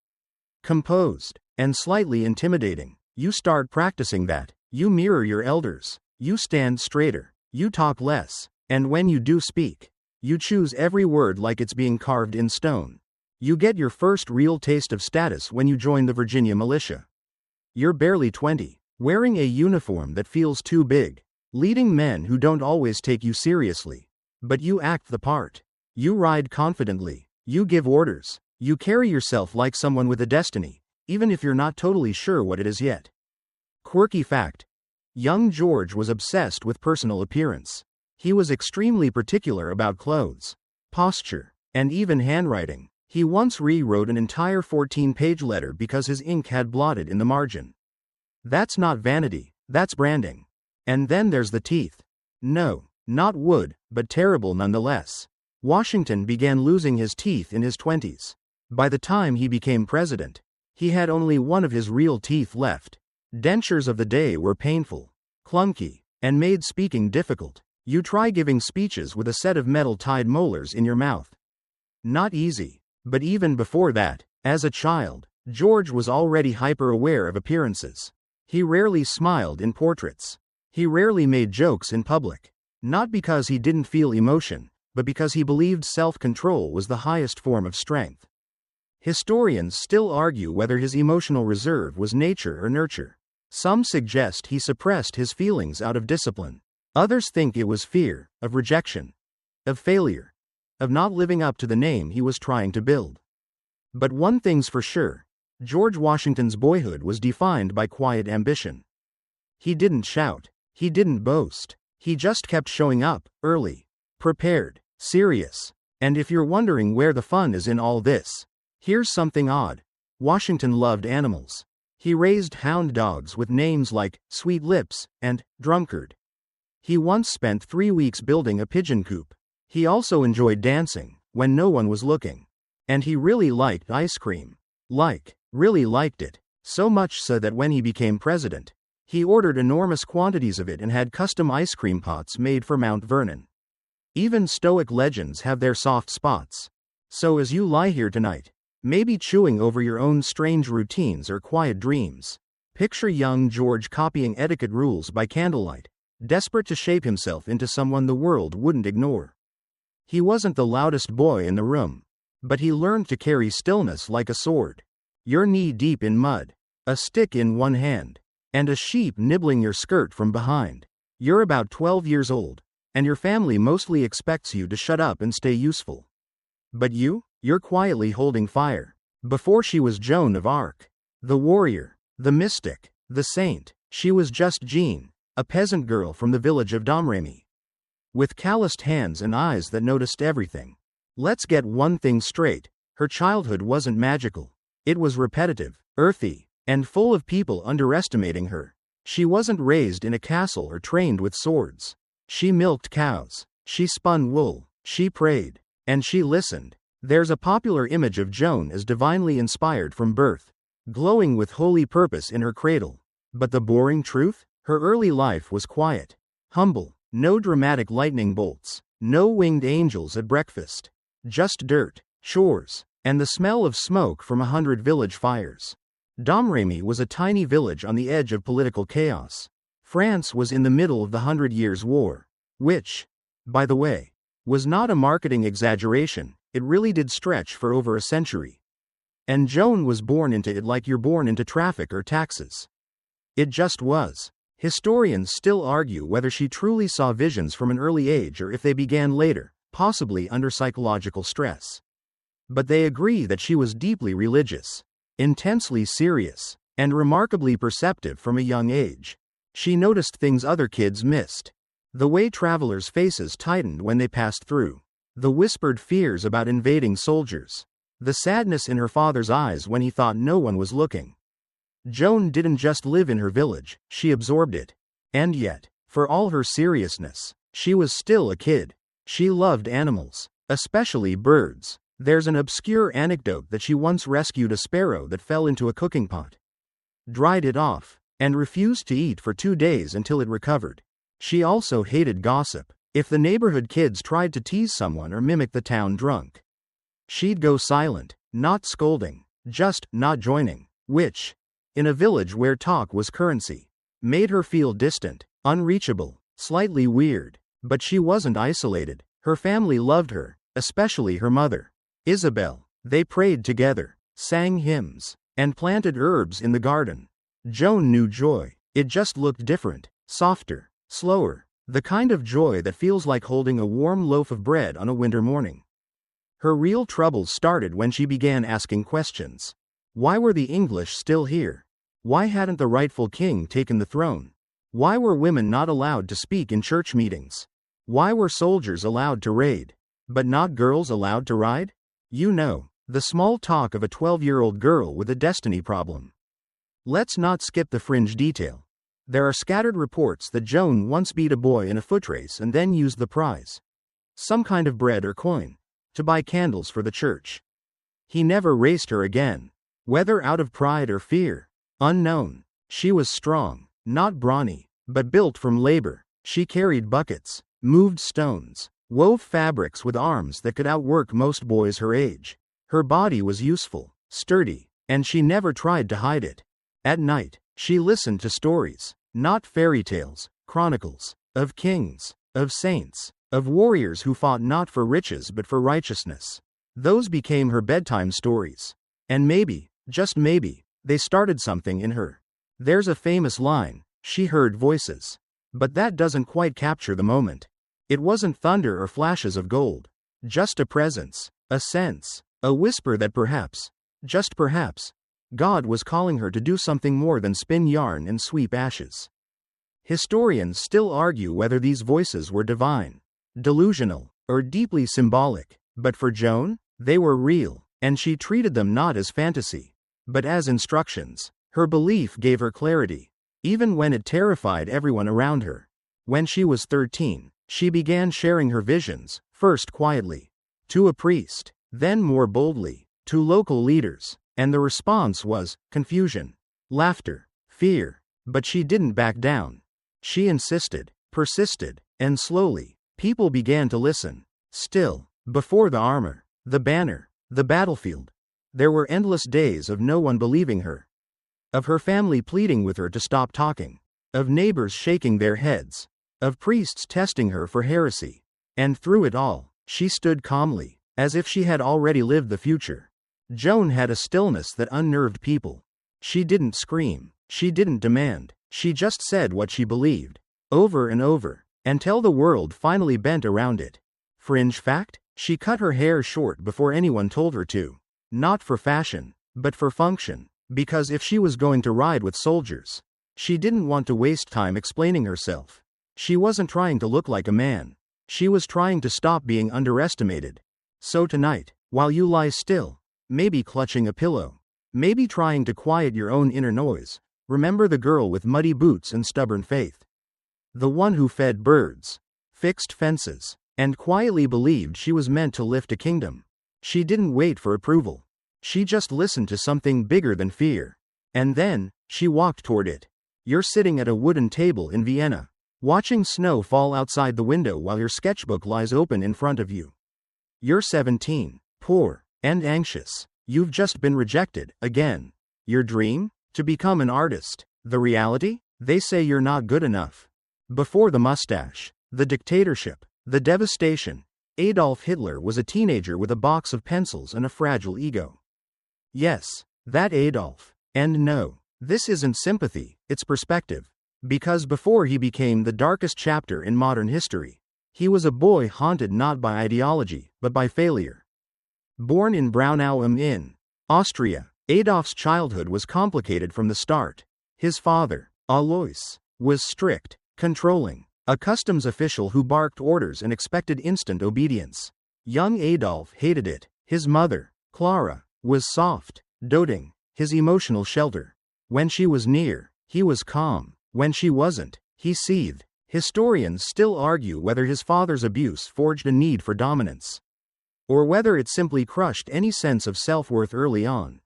composed, and slightly intimidating. You start practicing that. You mirror your elders. You stand straighter. You talk less. And when you do speak, you choose every word like it's being carved in stone. You get your first real taste of status when you join the Virginia militia. You're barely 20, wearing a uniform that feels too big, leading men who don't always take you seriously. But you act the part. You ride confidently. You give orders. You carry yourself like someone with a destiny, even if you're not totally sure what it is yet. Quirky fact: young George was obsessed with personal appearance. He was extremely particular about clothes, posture, and even handwriting. He once rewrote an entire 14-page letter because his ink had blotted in the margin. That's not vanity, that's branding. And then there's the teeth. No, not wood, but terrible nonetheless. Washington began losing his teeth in his 20s. By the time he became president, he had only one of his real teeth left. Dentures of the day were painful, clunky, and made speaking difficult. You try giving speeches with a set of metal-tied molars in your mouth. Not easy. But even before that, as a child, George was already hyper-aware of appearances. He rarely smiled in portraits. He rarely made jokes in public. Not because he didn't feel emotion, but because he believed self-control was the highest form of strength. Historians still argue whether his emotional reserve was nature or nurture. Some suggest he suppressed his feelings out of discipline. Others think it was fear, of rejection, of failure, of not living up to the name he was trying to build. But one thing's for sure, George Washington's boyhood was defined by quiet ambition. He didn't shout. He didn't boast. He just kept showing up, early, prepared, serious. And if you're wondering where the fun is in all this, here's something odd. Washington loved animals. He raised hound dogs with names like Sweet Lips and Drunkard. He once spent 3 weeks building a pigeon coop. He also enjoyed dancing, when no one was looking. And he really liked ice cream. Really liked it. So much so that when he became president, he ordered enormous quantities of it and had custom ice cream pots made for Mount Vernon. Even stoic legends have their soft spots. So as you lie here tonight, maybe chewing over your own strange routines or quiet dreams, picture young George copying etiquette rules by candlelight, desperate to shape himself into someone the world wouldn't ignore. He wasn't the loudest boy in the room, but he learned to carry stillness like a sword. You're knee-deep in mud, a stick in one hand, and a sheep nibbling your skirt from behind. You're about 12 years old, and your family mostly expects you to shut up and stay useful. But you're quietly holding fire. Before she was Joan of Arc, the warrior, the mystic, the saint, she was just Jean, a peasant girl from the village of Domremy, with calloused hands and eyes that noticed everything. Let's get one thing straight, her childhood wasn't magical. It was repetitive, earthy, and full of people underestimating her. She wasn't raised in a castle or trained with swords. She milked cows, she spun wool, she prayed, and she listened. There's a popular image of Joan as divinely inspired from birth, glowing with holy purpose in her cradle. But the boring truth? Her early life was quiet, humble, no dramatic lightning bolts, no winged angels at breakfast. Just dirt, chores, and the smell of smoke from 100 village fires. Domremy was a tiny village on the edge of political chaos. France was in the middle of the 100 Years' War, which, by the way, was not a marketing exaggeration. It really did stretch for over a century. And Joan was born into it like you're born into traffic or taxes. It just was. Historians still argue whether she truly saw visions from an early age or if they began later, possibly under psychological stress. But they agree that she was deeply religious, intensely serious, and remarkably perceptive from a young age. She noticed things other kids missed. The way travelers' faces tightened when they passed through. The whispered fears about invading soldiers. The sadness in her father's eyes when he thought no one was looking. Joan didn't just live in her village, she absorbed it. And yet, for all her seriousness, she was still a kid. She loved animals, especially birds. There's an obscure anecdote that she once rescued a sparrow that fell into a cooking pot, dried it off, and refused to eat for 2 days until it recovered. She also hated gossip. If the neighborhood kids tried to tease someone or mimic the town drunk, she'd go silent, not scolding, just not joining, which, in a village where talk was currency, made her feel distant, unreachable, slightly weird. But she wasn't isolated. Her family loved her, especially her mother, Isabel. They prayed together, sang hymns, and planted herbs in the garden. Joan knew joy. It just looked different, softer, slower, the kind of joy that feels like holding a warm loaf of bread on a winter morning. Her real troubles started when she began asking questions. Why were the English still here? Why hadn't the rightful king taken the throne? Why were women not allowed to speak in church meetings? Why were soldiers allowed to raid, but not girls allowed to ride? You know, the small talk of a 12-year-old girl with a destiny problem. Let's not skip the fringe detail. There are scattered reports that Joan once beat a boy in a foot race and then used the prize, some kind of bread or coin, to buy candles for the church. He never raced her again. Whether out of pride or fear, unknown. She was strong, not brawny, but built from labor. She carried buckets, moved stones, wove fabrics with arms that could outwork most boys her age. Her body was useful, sturdy, and she never tried to hide it. At night, she listened to stories, not fairy tales, chronicles, of kings, of saints, of warriors who fought not for riches but for righteousness. Those became her bedtime stories. And maybe, just maybe, they started something in her. There's a famous line, she heard voices. But that doesn't quite capture the moment. It wasn't thunder or flashes of gold. Just a presence, a sense, a whisper that perhaps, just perhaps, God was calling her to do something more than spin yarn and sweep ashes. Historians still argue whether these voices were divine, delusional, or deeply symbolic, but for Joan, they were real, and she treated them not as fantasy, but as instructions. Her belief gave her clarity, even when it terrified everyone around her. When she was 13, she began sharing her visions, first quietly, to a priest, then more boldly, to local leaders, and the response was confusion, laughter, fear, but she didn't back down. She insisted, persisted, and slowly, people began to listen. Still, before the armor, the banner, the battlefield, there were endless days of no one believing her. Of her family pleading with her to stop talking. Of neighbors shaking their heads. Of priests testing her for heresy. And through it all, she stood calmly, as if she had already lived the future. Joan had a stillness that unnerved people. She didn't scream, she didn't demand, she just said what she believed, over and over, until the world finally bent around it. Fringe fact? She cut her hair short before anyone told her to. Not for fashion, but for function. Because if she was going to ride with soldiers, she didn't want to waste time explaining herself. She wasn't trying to look like a man. She was trying to stop being underestimated. So tonight, while you lie still, maybe clutching a pillow, maybe trying to quiet your own inner noise, remember the girl with muddy boots and stubborn faith. The one who fed birds, fixed fences, and quietly believed she was meant to lift a kingdom. She didn't wait for approval. She just listened to something bigger than fear. And then, she walked toward it. You're sitting at a wooden table in Vienna, watching snow fall outside the window while your sketchbook lies open in front of you. You're 17, poor, and anxious. You've just been rejected, again. Your dream? To become an artist. The reality? They say you're not good enough. Before the mustache, the dictatorship, the devastation, Adolf Hitler was a teenager with a box of pencils and a fragile ego. Yes, that Adolf. And no, this isn't sympathy, it's perspective. Because before he became the darkest chapter in modern history, he was a boy haunted not by ideology, but by failure. Born in Braunau am Inn, Austria, Adolf's childhood was complicated from the start. His father, Alois, was strict, controlling, a customs official who barked orders and expected instant obedience. Young Adolf hated it. His mother, Clara, was soft, doting, his emotional shelter. When she was near, he was calm. When she wasn't, he seethed. Historians still argue whether his father's abuse forged a need for dominance, or whether it simply crushed any sense of self-worth early on.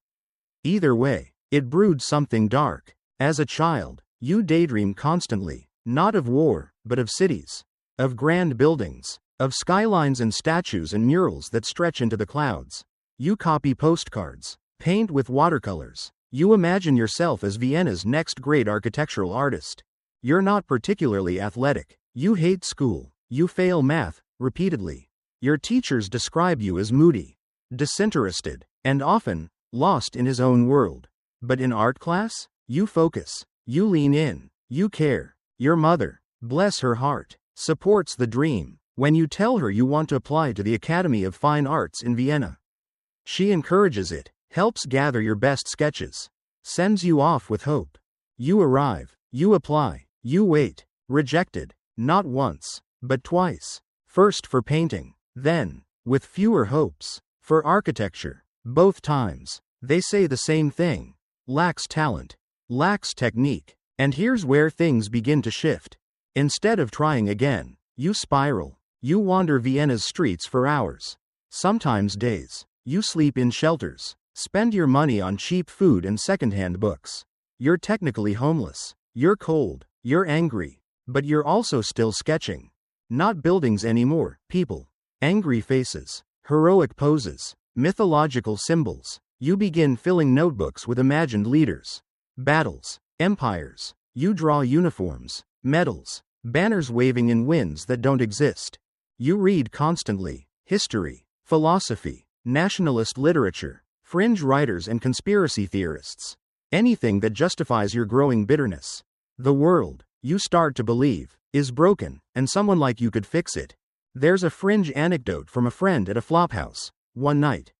Either way, it brewed something dark. As a child, you daydream constantly, not of war, but of cities, of grand buildings, of skylines and statues and murals that stretch into the clouds. You copy postcards, paint with watercolors. You imagine yourself as Vienna's next great architectural artist. You're not particularly athletic. You hate school. You fail math, repeatedly. Your teachers describe you as moody, disinterested, and often, lost in his own world. But in art class, you focus. You lean in. You care. Your mother, bless her heart, supports the dream. When you tell her you want to apply to the Academy of Fine Arts in Vienna, she encourages it, helps gather your best sketches, sends you off with hope. You arrive, you apply, you wait, rejected, not once, but twice. First for painting, then, with fewer hopes, for architecture. Both times, they say the same thing: lacks talent, lacks technique. And here's where things begin to shift. Instead of trying again, you spiral. You wander Vienna's streets for hours, sometimes days. You sleep in shelters, spend your money on cheap food and secondhand books. You're technically homeless. You're cold. You're angry. But you're also still sketching. Not buildings anymore, people. Angry faces, heroic poses, mythological symbols. You begin filling notebooks with imagined leaders, battles, empires. You draw uniforms, medals, banners waving in winds that don't exist. You read constantly history, philosophy, nationalist literature, fringe writers and conspiracy theorists. Anything that justifies your growing bitterness. The world, you start to believe, is broken, and someone like you could fix it. There's a fringe anecdote from a friend at a flophouse. One night,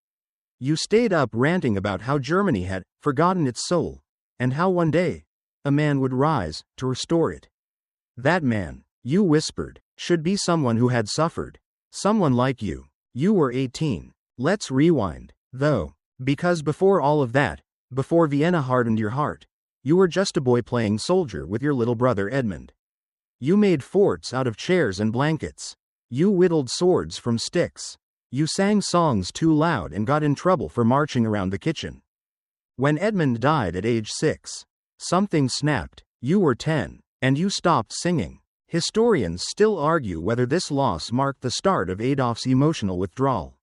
you stayed up ranting about how Germany had forgotten its soul, and how one day, a man would rise to restore it. That man, you whispered, should be someone who had suffered. Someone like you. You were 18. Let's rewind, though, because before all of that, before Vienna hardened your heart, you were just a boy playing soldier with your little brother Edmund. You made forts out of chairs and blankets. You whittled swords from sticks. You sang songs too loud and got in trouble for marching around the kitchen. When Edmund died at age 6, something snapped. You were 10, and you stopped singing. Historians still argue whether this loss marked the start of Adolf's emotional withdrawal.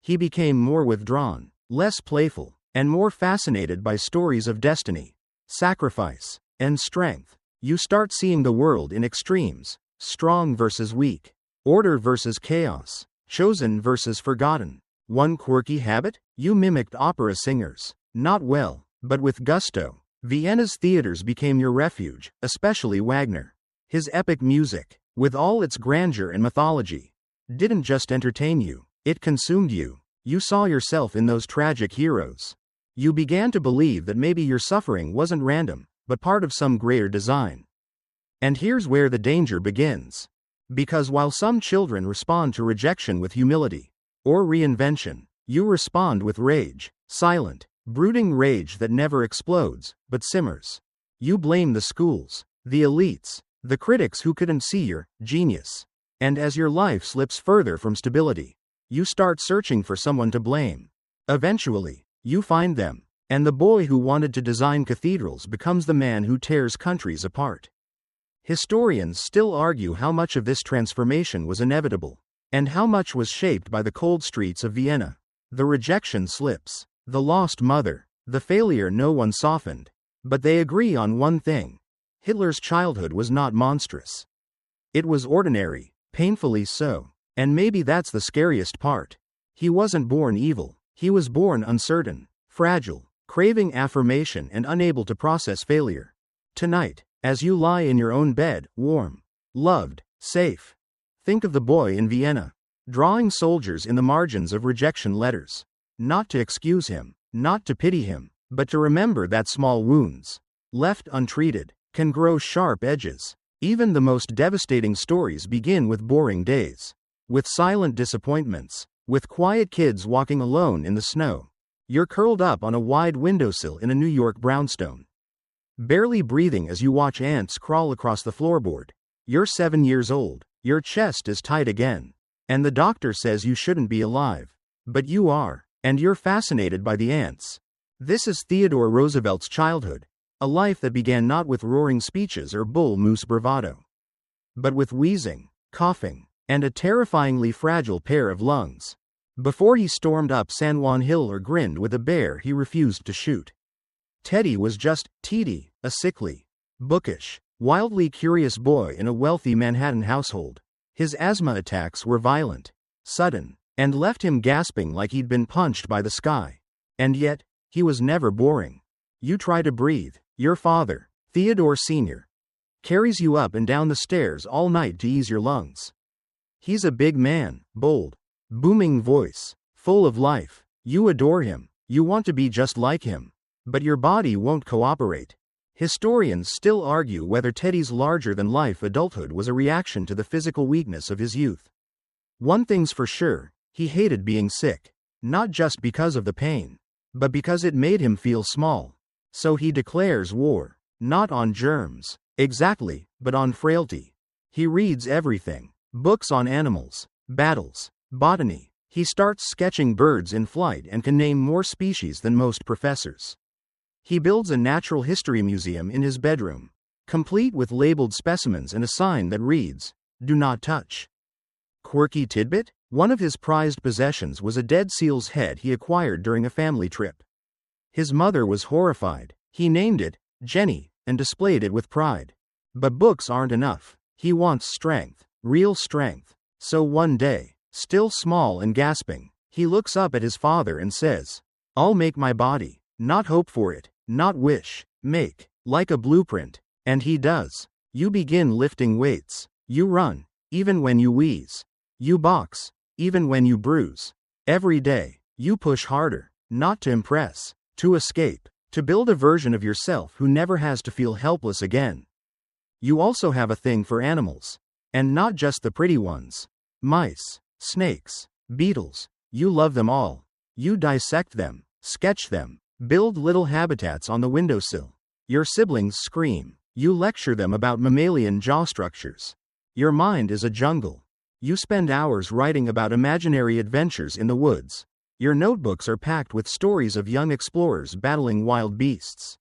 He became more withdrawn, less playful, and more fascinated by stories of destiny, sacrifice, and strength. You start seeing the world in extremes, strong versus weak, order versus chaos, chosen versus forgotten. One quirky habit? You mimicked opera singers. Not well, but with gusto. Vienna's theaters became your refuge, especially Wagner. His epic music, with all its grandeur and mythology, didn't just entertain you, it consumed you. You saw yourself in those tragic heroes. You began to believe that maybe your suffering wasn't random, but part of some greater design. And here's where the danger begins. Because while some children respond to rejection with humility, or reinvention, you respond with rage, silent, brooding rage that never explodes, but simmers. You blame the schools, the elites, the critics who couldn't see your genius. And as your life slips further from stability, you start searching for someone to blame. Eventually, you find them, and the boy who wanted to design cathedrals becomes the man who tears countries apart. Historians still argue how much of this transformation was inevitable, and how much was shaped by the cold streets of Vienna. The rejection slips, the lost mother, the failure no one softened. But they agree on one thing. Hitler's childhood was not monstrous. It was ordinary, painfully so. And maybe that's the scariest part. He wasn't born evil. He was born uncertain, fragile, craving affirmation and unable to process failure. Tonight, as you lie in your own bed, warm, loved, safe, think of the boy in Vienna, drawing soldiers in the margins of rejection letters. Not to excuse him, not to pity him, but to remember that small wounds, left untreated, can grow sharp edges. Even the most devastating stories begin with boring days, with silent disappointments, with quiet kids walking alone in the snow. You're curled up on a wide windowsill in a New York brownstone, barely breathing as you watch ants crawl across the floorboard. You're 7 years old, your chest is tight again, and the doctor says you shouldn't be alive. But you are, and you're fascinated by the ants. This is Theodore Roosevelt's childhood, a life that began not with roaring speeches or bull moose bravado, but with wheezing, coughing, and a terrifyingly fragile pair of lungs. Before he stormed up San Juan Hill or grinned with a bear he refused to shoot. Teddy was just Teddy, a sickly, bookish, wildly curious boy in a wealthy Manhattan household. His asthma attacks were violent, sudden, and left him gasping like he'd been punched by the sky. And yet, he was never boring. You try to breathe. Your father, Theodore Sr., carries you up and down the stairs all night to ease your lungs. He's a big man, bold, booming voice, full of life. You adore him. You want to be just like him. But your body won't cooperate. Historians still argue whether Teddy's larger-than-life adulthood was a reaction to the physical weakness of his youth. One thing's for sure, he hated being sick. Not just because of the pain, but because it made him feel small. So he declares war, not on germs, exactly, but on frailty. He reads everything. Books on animals, battles, botany. He starts sketching birds in flight and can name more species than most professors. He builds a natural history museum in his bedroom, complete with labeled specimens and a sign that reads, Do not touch. Quirky tidbit? One of his prized possessions was a dead seal's head he acquired during a family trip. His mother was horrified. He named it Jenny and displayed it with pride. But books aren't enough. He wants strength, real strength. So one day, still small and gasping, he looks up at his father and says, "I'll make my body, not hope for it, not wish, make, like a blueprint." And he does. You begin lifting weights. You run, even when you wheeze. You box, even when you bruise. Every day, you push harder, not to impress, to escape, to build a version of yourself who never has to feel helpless again. You also have a thing for animals. And not just the pretty ones. Mice, snakes, beetles. You love them all. You dissect them, sketch them, build little habitats on the windowsill. Your siblings scream. You lecture them about mammalian jaw structures. Your mind is a jungle. You spend hours writing about imaginary adventures in the woods. Your notebooks are packed with stories of young explorers battling wild beasts.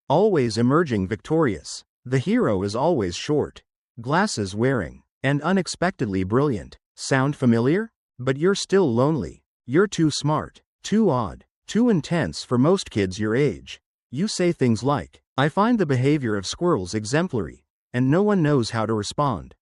Always emerging victorious. The hero is always short, glasses wearing, and unexpectedly brilliant. Sound familiar? But you're still lonely. You're too smart, too odd, too intense for most kids your age. You say things like, "I find the behavior of squirrels exemplary," and no one knows how to respond.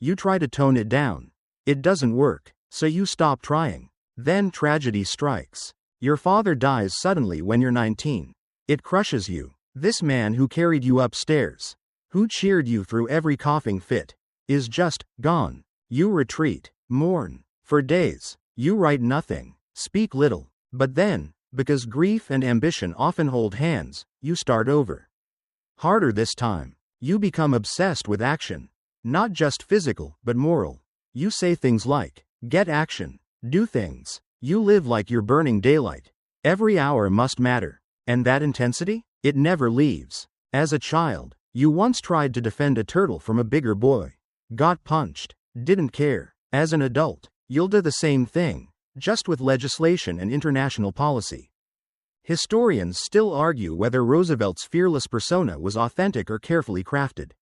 You try to tone it down. It doesn't work, so you stop trying. Then tragedy strikes. Your father dies suddenly when you're 19. It crushes you. This man who carried you upstairs, who cheered you through every coughing fit, is just gone. You retreat, mourn. For days, you write nothing, speak little. But then, because grief and ambition often hold hands, you start over. Harder this time. You become obsessed with action. Not just physical, but moral. You say things like, "Get action. Do things." You live like you're burning daylight. Every hour must matter. And that intensity? It never leaves. As a child, you once tried to defend a turtle from a bigger boy. Got punched. Didn't care. As an adult, you'll do the same thing, just with legislation and international policy. Historians still argue whether Roosevelt's fearless persona was authentic or carefully crafted.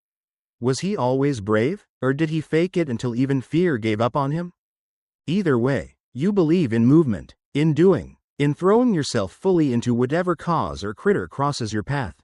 Was he always brave, or did he fake it until even fear gave up on him? Either way, you believe in movement, in doing, in throwing yourself fully into whatever cause or critter crosses your path.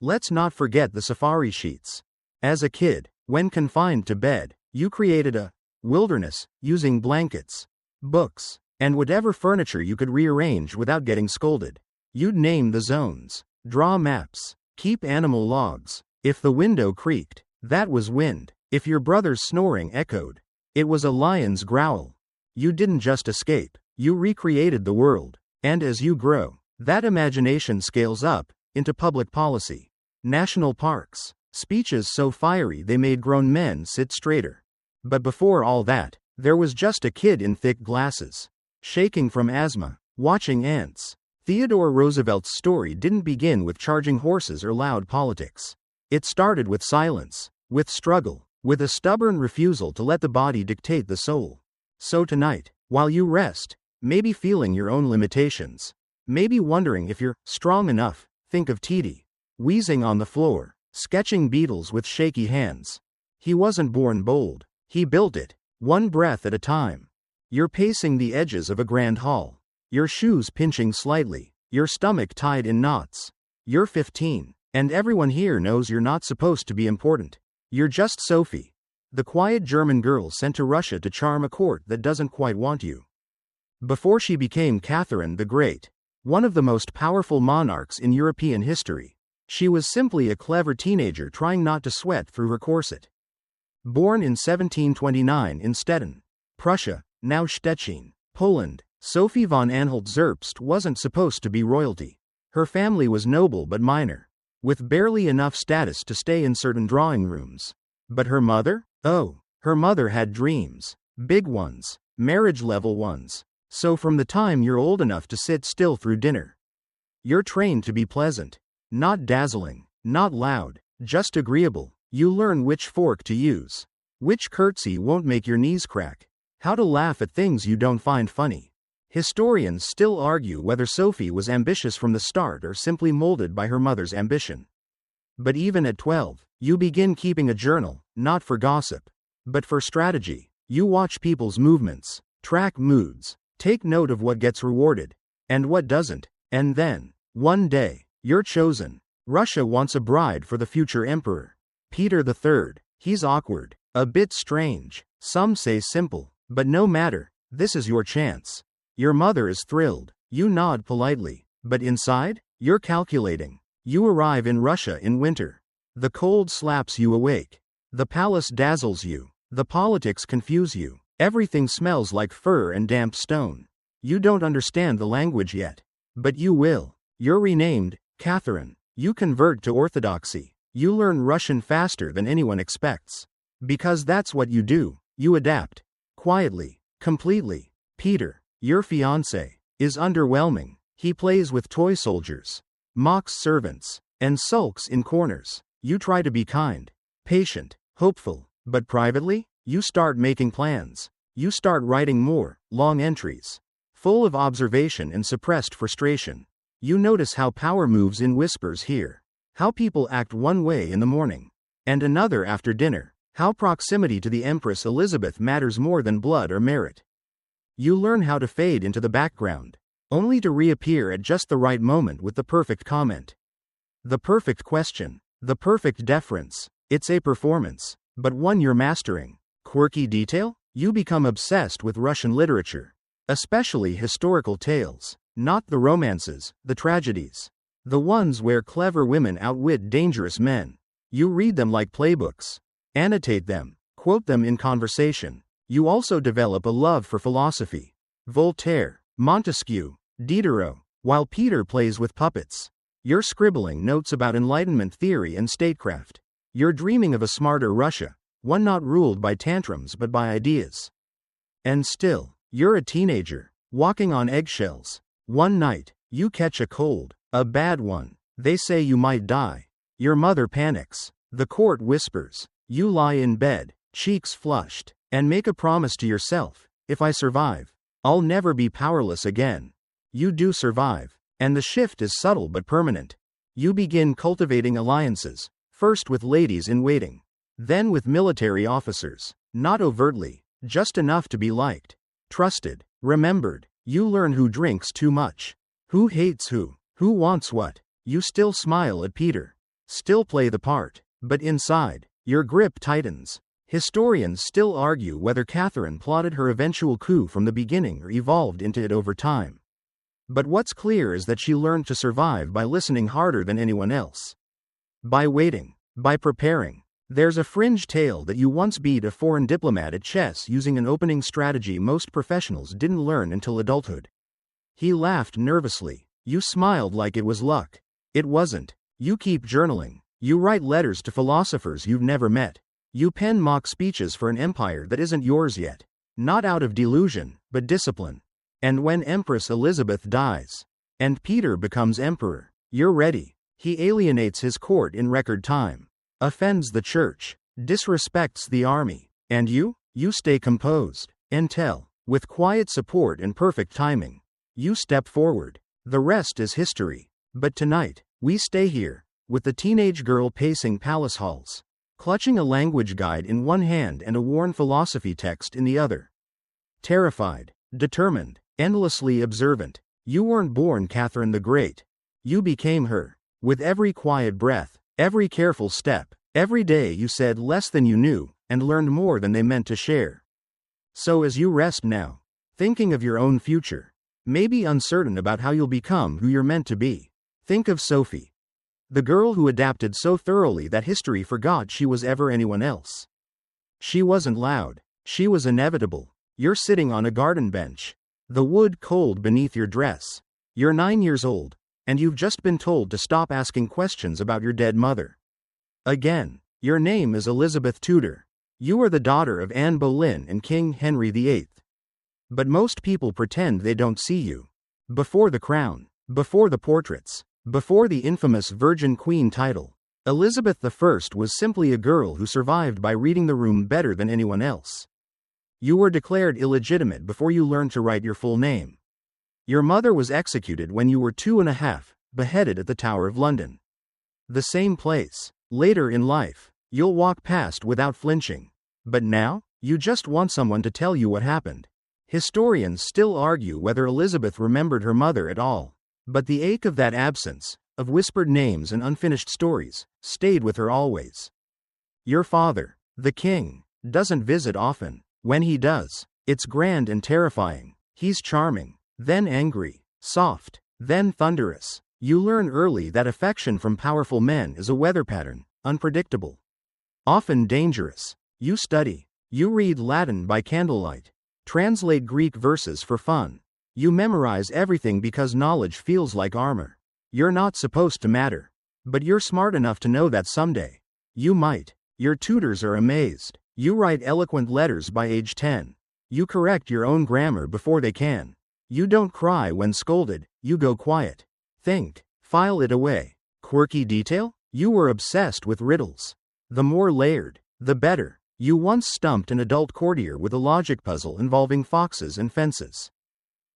Let's not forget the safari sheets. As a kid, when confined to bed, you created a wilderness using blankets, books, and whatever furniture you could rearrange without getting scolded. You'd name the zones, draw maps, keep animal logs. If the window creaked, that was wind. If your brother's snoring echoed, it was a lion's growl. You didn't just escape, you recreated the world. And as you grow, that imagination scales up into public policy. National parks, speeches so fiery they made grown men sit straighter. But before all that, there was just a kid in thick glasses, shaking from asthma, watching ants. Theodore Roosevelt's story didn't begin with charging horses or loud politics. It started with silence, with struggle, with a stubborn refusal to let the body dictate the soul. So tonight, while you rest, maybe feeling your own limitations, maybe wondering if you're strong enough, think of T.D. wheezing on the floor, sketching beetles with shaky hands. He wasn't born bold. He built it, one breath at a time. You're pacing the edges of a grand hall, your shoes pinching slightly, your stomach tied in knots. You're 15, and everyone here knows you're not supposed to be important. You're just Sophie, the quiet German girl sent to Russia to charm a court that doesn't quite want you. Before she became Catherine the Great, one of the most powerful monarchs in European history, she was simply a clever teenager trying not to sweat through her corset. Born in 1729 in Stettin, Prussia, now Stettin, Poland, Sophie von Anhalt-Zerbst wasn't supposed to be royalty. Her family was noble but minor, with barely enough status to stay in certain drawing rooms. But her mother? Oh, her mother had dreams. Big ones, marriage-level ones. So from the time you're old enough to sit still through dinner, you're trained to be pleasant. Not dazzling, not loud, just agreeable. You learn which fork to use, which curtsy won't make your knees crack, how to laugh at things you don't find funny. Historians still argue whether Sophie was ambitious from the start or simply molded by her mother's ambition. But even at 12, you begin keeping a journal, not for gossip, But for strategy, you watch people's movements, track moods, take note of what gets rewarded, and what doesn't, and then, one day, you're chosen. Russia wants a bride for the future emperor. Peter III, he's awkward, a bit strange, some say simple, but no matter, this is your chance. Your mother is thrilled, you nod politely, but inside, you're calculating. You arrive in Russia in winter. The cold slaps you awake. The palace dazzles you. The politics confuse you. Everything smells like fur and damp stone. You don't understand the language yet. But you will. You're renamed Catherine. You convert to Orthodoxy. You learn Russian faster than anyone expects. Because that's what you do. You adapt. Quietly. Completely. Peter, your fiancé, is underwhelming. He plays with toy soldiers, mocks servants, and sulks in corners. You try to be kind, patient, hopeful, but privately, you start making plans. You start writing more, long entries, full of observation and suppressed frustration. You notice how power moves in whispers here, how people act one way in the morning, and another after dinner, how proximity to the Empress Elizabeth matters more than blood or merit. You learn how to fade into the background, only to reappear at just the right moment with the perfect comment. The perfect question. The perfect deference. It's a performance, but one you're mastering. Quirky detail? You become obsessed with Russian literature, especially historical tales, not the romances, the tragedies, the ones where clever women outwit dangerous men. You read them like playbooks, annotate them, quote them in conversation. You also develop a love for philosophy. Voltaire, Montesquieu, Diderot, while Peter plays with puppets. You're scribbling notes about Enlightenment theory and statecraft. You're dreaming of a smarter Russia, one not ruled by tantrums but by ideas. And still, you're a teenager, walking on eggshells. One night, you catch a cold, a bad one. They say you might die. Your mother panics. The court whispers. You lie in bed, cheeks flushed, and make a promise to yourself. If I survive, I'll never be powerless again. You do survive. And the shift is subtle but permanent. You begin cultivating alliances, first with ladies in waiting, then with military officers, not overtly, just enough to be liked, trusted, remembered. You learn who drinks too much, who hates who wants what. You still smile at Peter, still play the part, but inside, your grip tightens. Historians still argue whether Catherine plotted her eventual coup from the beginning or evolved into it over time. But what's clear is that she learned to survive by listening harder than anyone else. By waiting. By preparing. There's a fringe tale that you once beat a foreign diplomat at chess using an opening strategy most professionals didn't learn until adulthood. He laughed nervously. You smiled like it was luck. It wasn't. You keep journaling. You write letters to philosophers you've never met. You pen mock speeches for an empire that isn't yours yet. Not out of delusion, but discipline. And when Empress Elizabeth dies, and Peter becomes emperor, you're ready. He alienates his court in record time, offends the church, disrespects the army, and you stay composed, until, with quiet support and perfect timing, you step forward. The rest is history. But tonight, we stay here, with the teenage girl pacing palace halls, clutching a language guide in one hand and a worn philosophy text in the other. Terrified, determined, endlessly observant. You weren't born Catherine the Great. You became her. With every quiet breath, every careful step, every day you said less than you knew, and learned more than they meant to share. So as you rest now, thinking of your own future, maybe uncertain about how you'll become who you're meant to be, think of Sophie. The girl who adapted so thoroughly that history forgot she was ever anyone else. She wasn't loud. She was inevitable. You're sitting on a garden bench. The wood cold beneath your dress. You're 9 years old, and you've just been told to stop asking questions about your dead mother. Again, your name is Elizabeth Tudor. You are the daughter of Anne Boleyn and King Henry VIII. But most people pretend they don't see you. Before the crown, before the portraits, before the infamous Virgin Queen title, Elizabeth I was simply a girl who survived by reading the room better than anyone else. You were declared illegitimate before you learned to write your full name. Your mother was executed when you were 2.5, beheaded at the Tower of London. The same place. Later in life, you'll walk past without flinching. But now, you just want someone to tell you what happened. Historians still argue whether Elizabeth remembered her mother at all. But the ache of that absence, of whispered names and unfinished stories, stayed with her always. Your father, the king, doesn't visit often. When he does, it's grand and terrifying. He's charming, then angry, soft, then thunderous. You learn early that affection from powerful men is a weather pattern, unpredictable, often dangerous. You study. You read Latin by candlelight. Translate Greek verses for fun. You memorize everything because knowledge feels like armor. You're not supposed to matter. But you're smart enough to know that someday you might. Your tutors are amazed. You write eloquent letters by age 10. You correct your own grammar before they can. You don't cry when scolded, you go quiet. Think, file it away. Quirky detail? You were obsessed with riddles. The more layered, the better. You once stumped an adult courtier with a logic puzzle involving foxes and fences.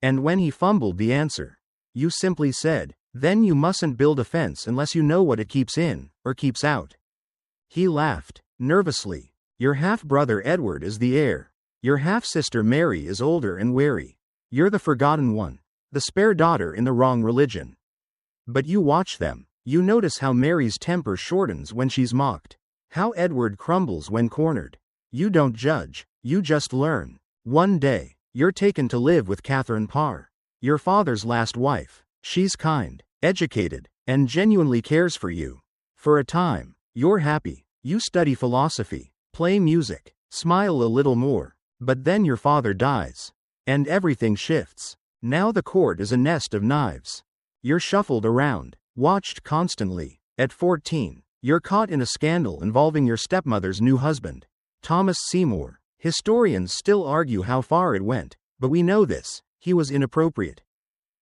And when he fumbled the answer, you simply said, "Then you mustn't build a fence unless you know what it keeps in, or keeps out." He laughed, nervously. Your half-brother Edward is the heir. Your half-sister Mary is older and wary. You're the forgotten one, the spare daughter in the wrong religion. But you watch them. You notice how Mary's temper shortens when she's mocked. How Edward crumbles when cornered. You don't judge, you just learn. One day, you're taken to live with Catherine Parr, your father's last wife. She's kind, educated, and genuinely cares for you. For a time, you're happy. You study philosophy, play music, smile a little more. But then your father dies. And everything shifts. Now the court is a nest of knives. You're shuffled around, watched constantly. At 14, you're caught in a scandal involving your stepmother's new husband, Thomas Seymour. Historians still argue how far it went, but we know this: he was inappropriate.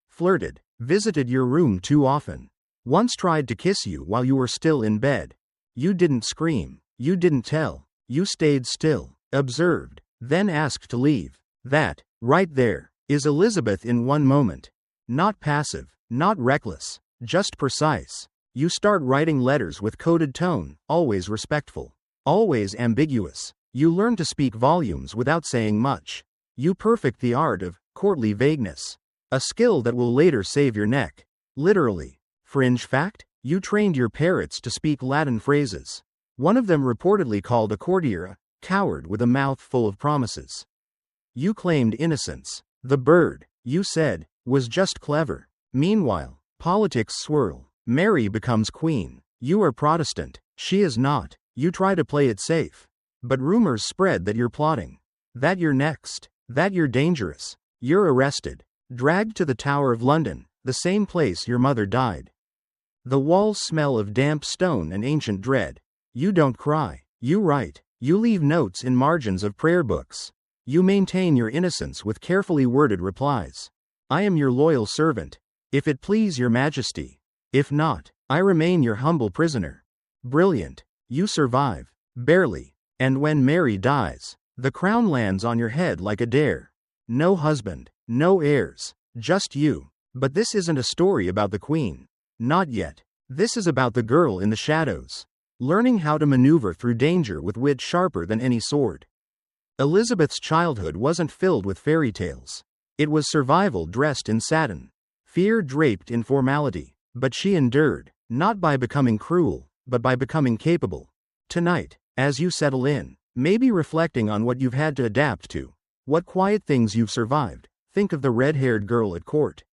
Flirted, visited your room too often. Once tried to kiss you while you were still in bed. You didn't scream, you didn't tell, you stayed still, observed, then asked to leave. That, right there, is Elizabeth in one moment. Not passive, not reckless, just precise. You start writing letters with coded tone, always respectful, always ambiguous. You learn to speak volumes without saying much. You perfect the art of courtly vagueness, a skill that will later save your neck. Literally. Fringe fact? You trained your parrots to speak Latin phrases. One of them reportedly called a courtier a coward with a mouth full of promises. You claimed innocence. The bird, you said, was just clever. Meanwhile, politics swirl. Mary becomes queen. You are Protestant. She is not. You try to play it safe. But rumors spread that you're plotting. That you're next. That you're dangerous. You're arrested. Dragged to the Tower of London, the same place your mother died. The walls smell of damp stone and ancient dread. You don't cry. You write. You leave notes in margins of prayer books. You maintain your innocence with carefully worded replies. I am your loyal servant, if it please your majesty. If not, I remain your humble prisoner. Brilliant. You survive. Barely. And when Mary dies, the crown lands on your head like a dare. No husband, no heirs, just you. But this isn't a story about the queen. Not yet. This is about the girl in the shadows, learning how to maneuver through danger with wit sharper than any sword. Elizabeth's childhood wasn't filled with fairy tales. It was survival dressed in satin, fear draped in formality. But she endured, not by becoming cruel, but by becoming capable. Tonight, as you settle in, maybe reflecting on what you've had to adapt to, what quiet things you've survived, think of the red-haired girl at court,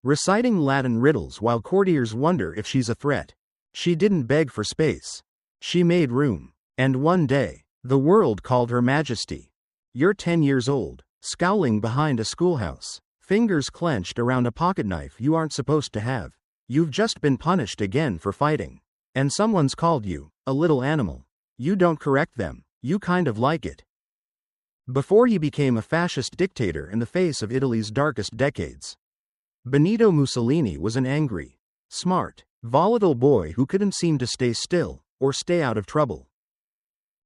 reciting Latin riddles while courtiers wonder if she's a threat. She didn't beg for space. She made room. And one day, the world called her majesty. You're 10 years old, scowling behind a schoolhouse, fingers clenched around a pocketknife you aren't supposed to have. You've just been punished again for fighting. And someone's called you a little animal. You don't correct them, you kind of like it. Before he became a fascist dictator in the face of Italy's darkest decades, Benito Mussolini was an angry, smart, volatile boy who couldn't seem to stay still or stay out of trouble.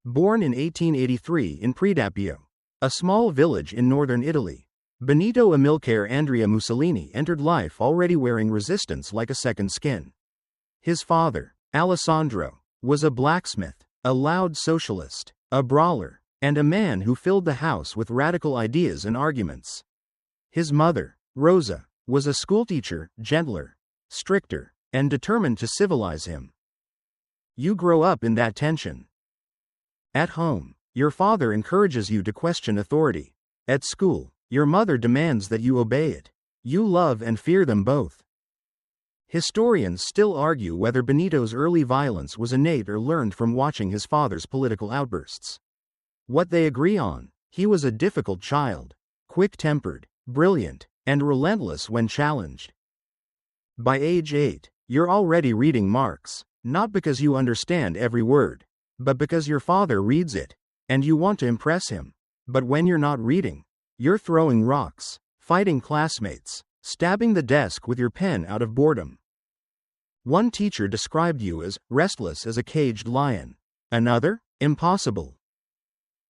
Born in 1883 in Predappio, a small village in northern Italy, Benito Amilcare Andrea Mussolini entered life already wearing resistance like a second skin. His father, Alessandro, was a blacksmith, a loud socialist, a brawler, and a man who filled the house with radical ideas and arguments. His mother, Rosa, was a schoolteacher, gentler, stricter, and determined to civilize him. You grow up in that tension. At home, your father encourages you to question authority. At school, your mother demands that you obey it. You love and fear them both. Historians still argue whether Benito's early violence was innate or learned from watching his father's political outbursts. What they agree on: he was a difficult child, quick-tempered, brilliant, and relentless when challenged. By age 8, you're already reading Marx, not because you understand every word, but because your father reads it, and you want to impress him. But when you're not reading, you're throwing rocks, fighting classmates, stabbing the desk with your pen out of boredom. One teacher described you as restless as a caged lion. Another, impossible.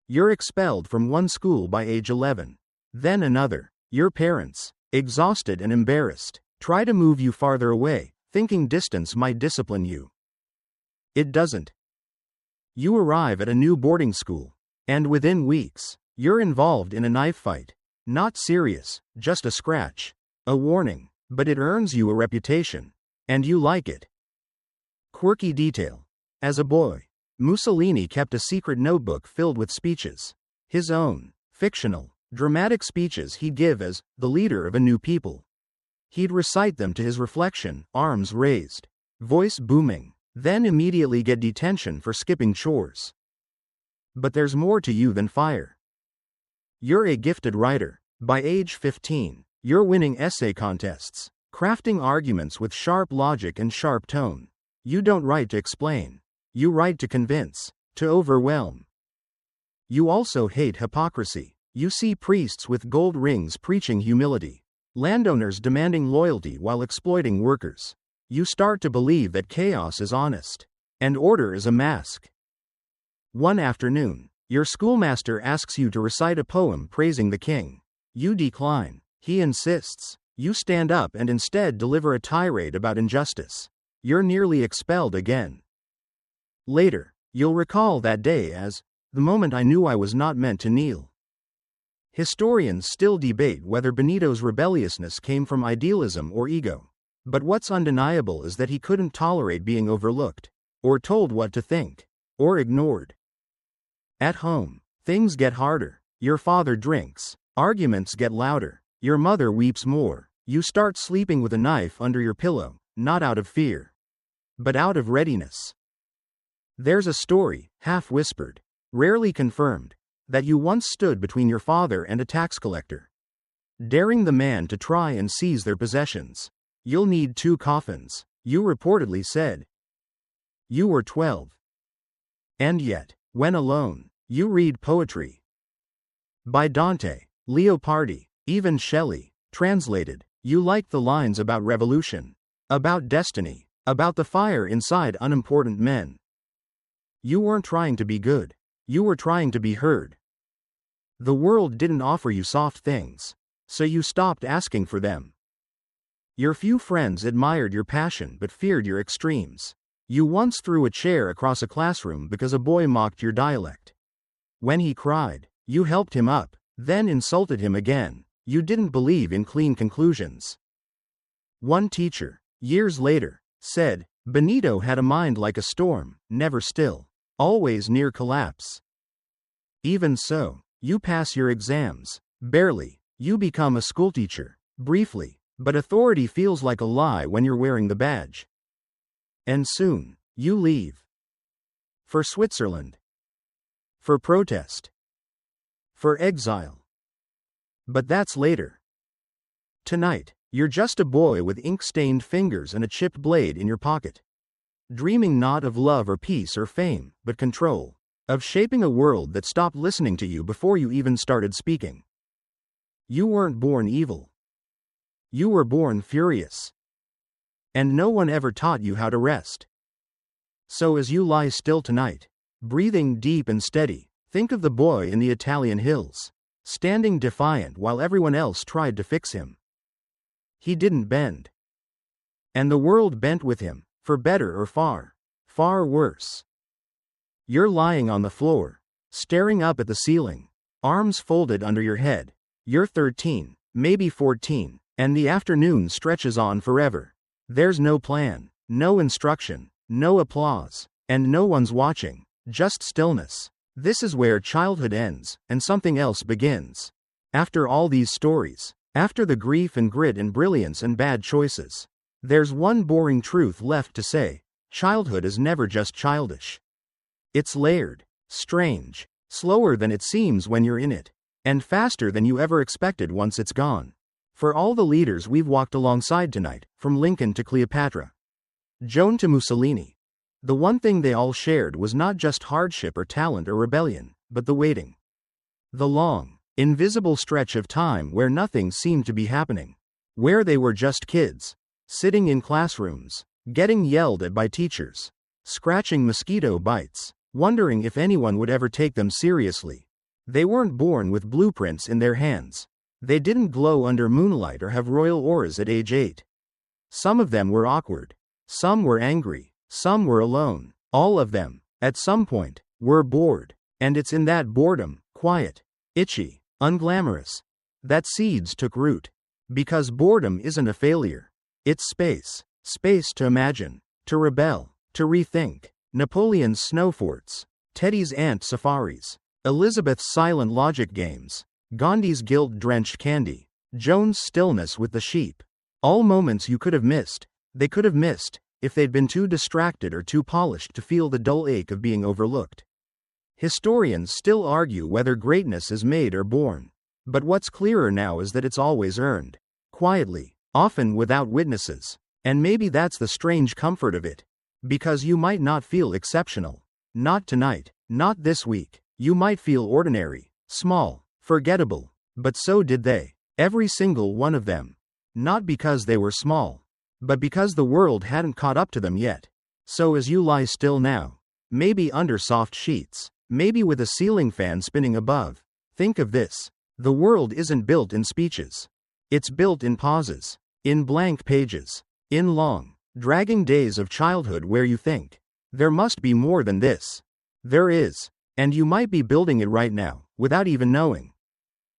You're expelled from one school by age 11. Then another. Your parents, exhausted and embarrassed, try to move you farther away, thinking distance might discipline you. It doesn't. You arrive at a new boarding school, and within weeks, you're involved in a knife fight. Not serious, just a scratch, a warning, but it earns you a reputation, and you like it. Quirky detail. As a boy, Mussolini kept a secret notebook filled with speeches. His own, fictional, dramatic speeches he'd give as the leader of a new people. He'd recite them to his reflection, arms raised, voice booming, then immediately get detention for skipping chores. But there's more to you than fire. You're a gifted writer. By age 15, you're winning essay contests, crafting arguments with sharp logic and sharp tone. You don't write to explain. You write to convince, to overwhelm. You also hate hypocrisy. You see priests with gold rings preaching humility, landowners demanding loyalty while exploiting workers. You start to believe that chaos is honest, and order is a mask. One afternoon, your schoolmaster asks you to recite a poem praising the king. You decline. He insists. You stand up and instead deliver a tirade about injustice. You're nearly expelled again. Later, you'll recall that day as the moment I knew I was not meant to kneel. Historians still debate whether Benito's rebelliousness came from idealism or ego. But what's undeniable is that he couldn't tolerate being overlooked, or told what to think, or ignored. At home, things get harder. Your father drinks. Arguments get louder. Your mother weeps more. You start sleeping with a knife under your pillow, not out of fear, but out of readiness. There's a story, half whispered, rarely confirmed, that you once stood between your father and a tax collector, daring the man to try and seize their possessions. You'll need 2 coffins, you reportedly said. You were 12. And yet, when alone, you read poetry. By Dante, Leopardi, even Shelley, translated. You like the lines about revolution, about destiny, about the fire inside unimportant men. You weren't trying to be good. You were trying to be heard. The world didn't offer you soft things, so you stopped asking for them. Your few friends admired your passion but feared your extremes. You once threw a chair across a classroom because a boy mocked your dialect. When he cried, you helped him up, then insulted him again. You didn't believe in clean conclusions. One teacher, years later, said, Benito had a mind like a storm, never still, always near collapse. Even so, you pass your exams, barely. You become a schoolteacher, briefly, but authority feels like a lie when you're wearing the badge. And soon, you leave. For Switzerland. For protest. For exile. But that's later. Tonight, you're just a boy with ink-stained fingers and a chipped blade in your pocket. Dreaming not of love or peace or fame, but control. Of shaping a world that stopped listening to you before you even started speaking. You weren't born evil. You were born furious. And no one ever taught you how to rest. So as you lie still tonight, breathing deep and steady, think of the boy in the Italian hills, standing defiant while everyone else tried to fix him. He didn't bend. And the world bent with him, for better or far, far worse. You're lying on the floor, staring up at the ceiling, arms folded under your head. You're 13, maybe 14, and the afternoon stretches on forever. There's no plan, no instruction, no applause, and no one's watching, just stillness. This is where childhood ends, and something else begins. After all these stories, after the grief and grit and brilliance and bad choices, there's one boring truth left to say. Childhood is never just childish. It's layered, strange, slower than it seems when you're in it, and faster than you ever expected once it's gone. For all the leaders we've walked alongside tonight, from Lincoln to Cleopatra, Joan to Mussolini, the one thing they all shared was not just hardship or talent or rebellion, but the waiting. The long, invisible stretch of time where nothing seemed to be happening. Where they were just kids, sitting in classrooms, getting yelled at by teachers, scratching mosquito bites, wondering if anyone would ever take them seriously. They weren't born with blueprints in their hands. They didn't glow under moonlight or have royal auras at age 8. Some of them were awkward. Some were angry. Some were alone. All of them, at some point, were bored. And it's in that boredom, quiet, itchy, unglamorous, that seeds took root. Because boredom isn't a failure. It's space. Space to imagine, to rebel, to rethink. Napoleon's snow forts, Teddy's ant safaris, Elizabeth's silent logic games, Gandhi's guilt-drenched candy, Joan's stillness with the sheep. All moments you could have missed. They could have missed if they'd been too distracted or too polished to feel the dull ache of being overlooked. Historians still argue whether greatness is made or born. But what's clearer now is that it's always earned. Quietly, often without witnesses. And maybe that's the strange comfort of it. Because you might not feel exceptional. Not tonight. Not this week. You might feel ordinary, small, forgettable. But so did they. Every single one of them. Not because they were small, but because the world hadn't caught up to them yet. So as you lie still now, maybe under soft sheets, maybe with a ceiling fan spinning above, think of this. The world isn't built in speeches. It's built in pauses, in blank pages, in long, dragging days of childhood where you think, there must be more than this. There is, and you might be building it right now, without even knowing.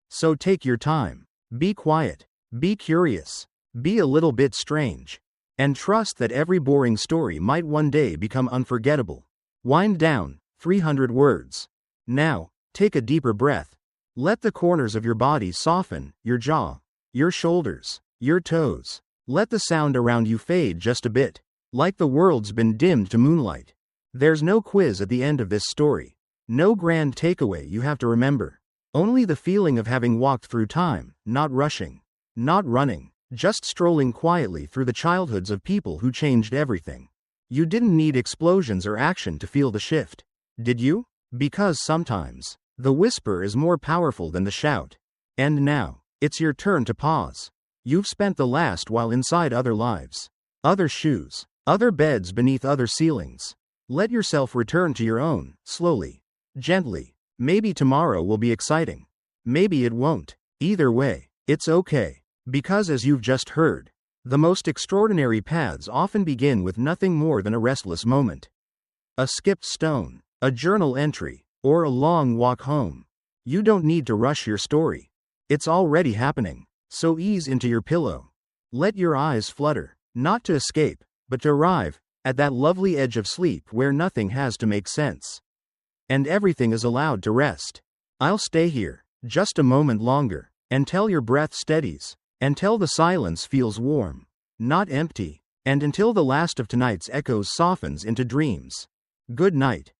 So take your time, be quiet, be curious, be a little bit strange, and trust that every boring story might one day become unforgettable. Wind down, 300 words. Now, take a deeper breath. Let the corners of your body soften, your jaw, your shoulders, your toes. Let the sound around you fade just a bit, like the world's been dimmed to moonlight. There's no quiz at the end of this story. No grand takeaway you have to remember. Only the feeling of having walked through time, not rushing, not running, just strolling quietly through the childhoods of people who changed everything. You didn't need explosions or action to feel the shift, did you? Because sometimes, the whisper is more powerful than the shout. And now, it's your turn to pause. You've spent the last while inside other lives, other shoes, other beds beneath other ceilings. Let yourself return to your own, slowly, gently. Maybe tomorrow will be exciting. Maybe it won't. Either way, it's okay. Because as you've just heard, the most extraordinary paths often begin with nothing more than a restless moment. A skipped stone, a journal entry, or a long walk home. You don't need to rush your story. It's already happening. So ease into your pillow. Let your eyes flutter, not to escape, but to arrive at that lovely edge of sleep where nothing has to make sense. And everything is allowed to rest. I'll stay here, just a moment longer, until your breath steadies, until the silence feels warm, not empty, and until the last of tonight's echoes softens into dreams. Good night.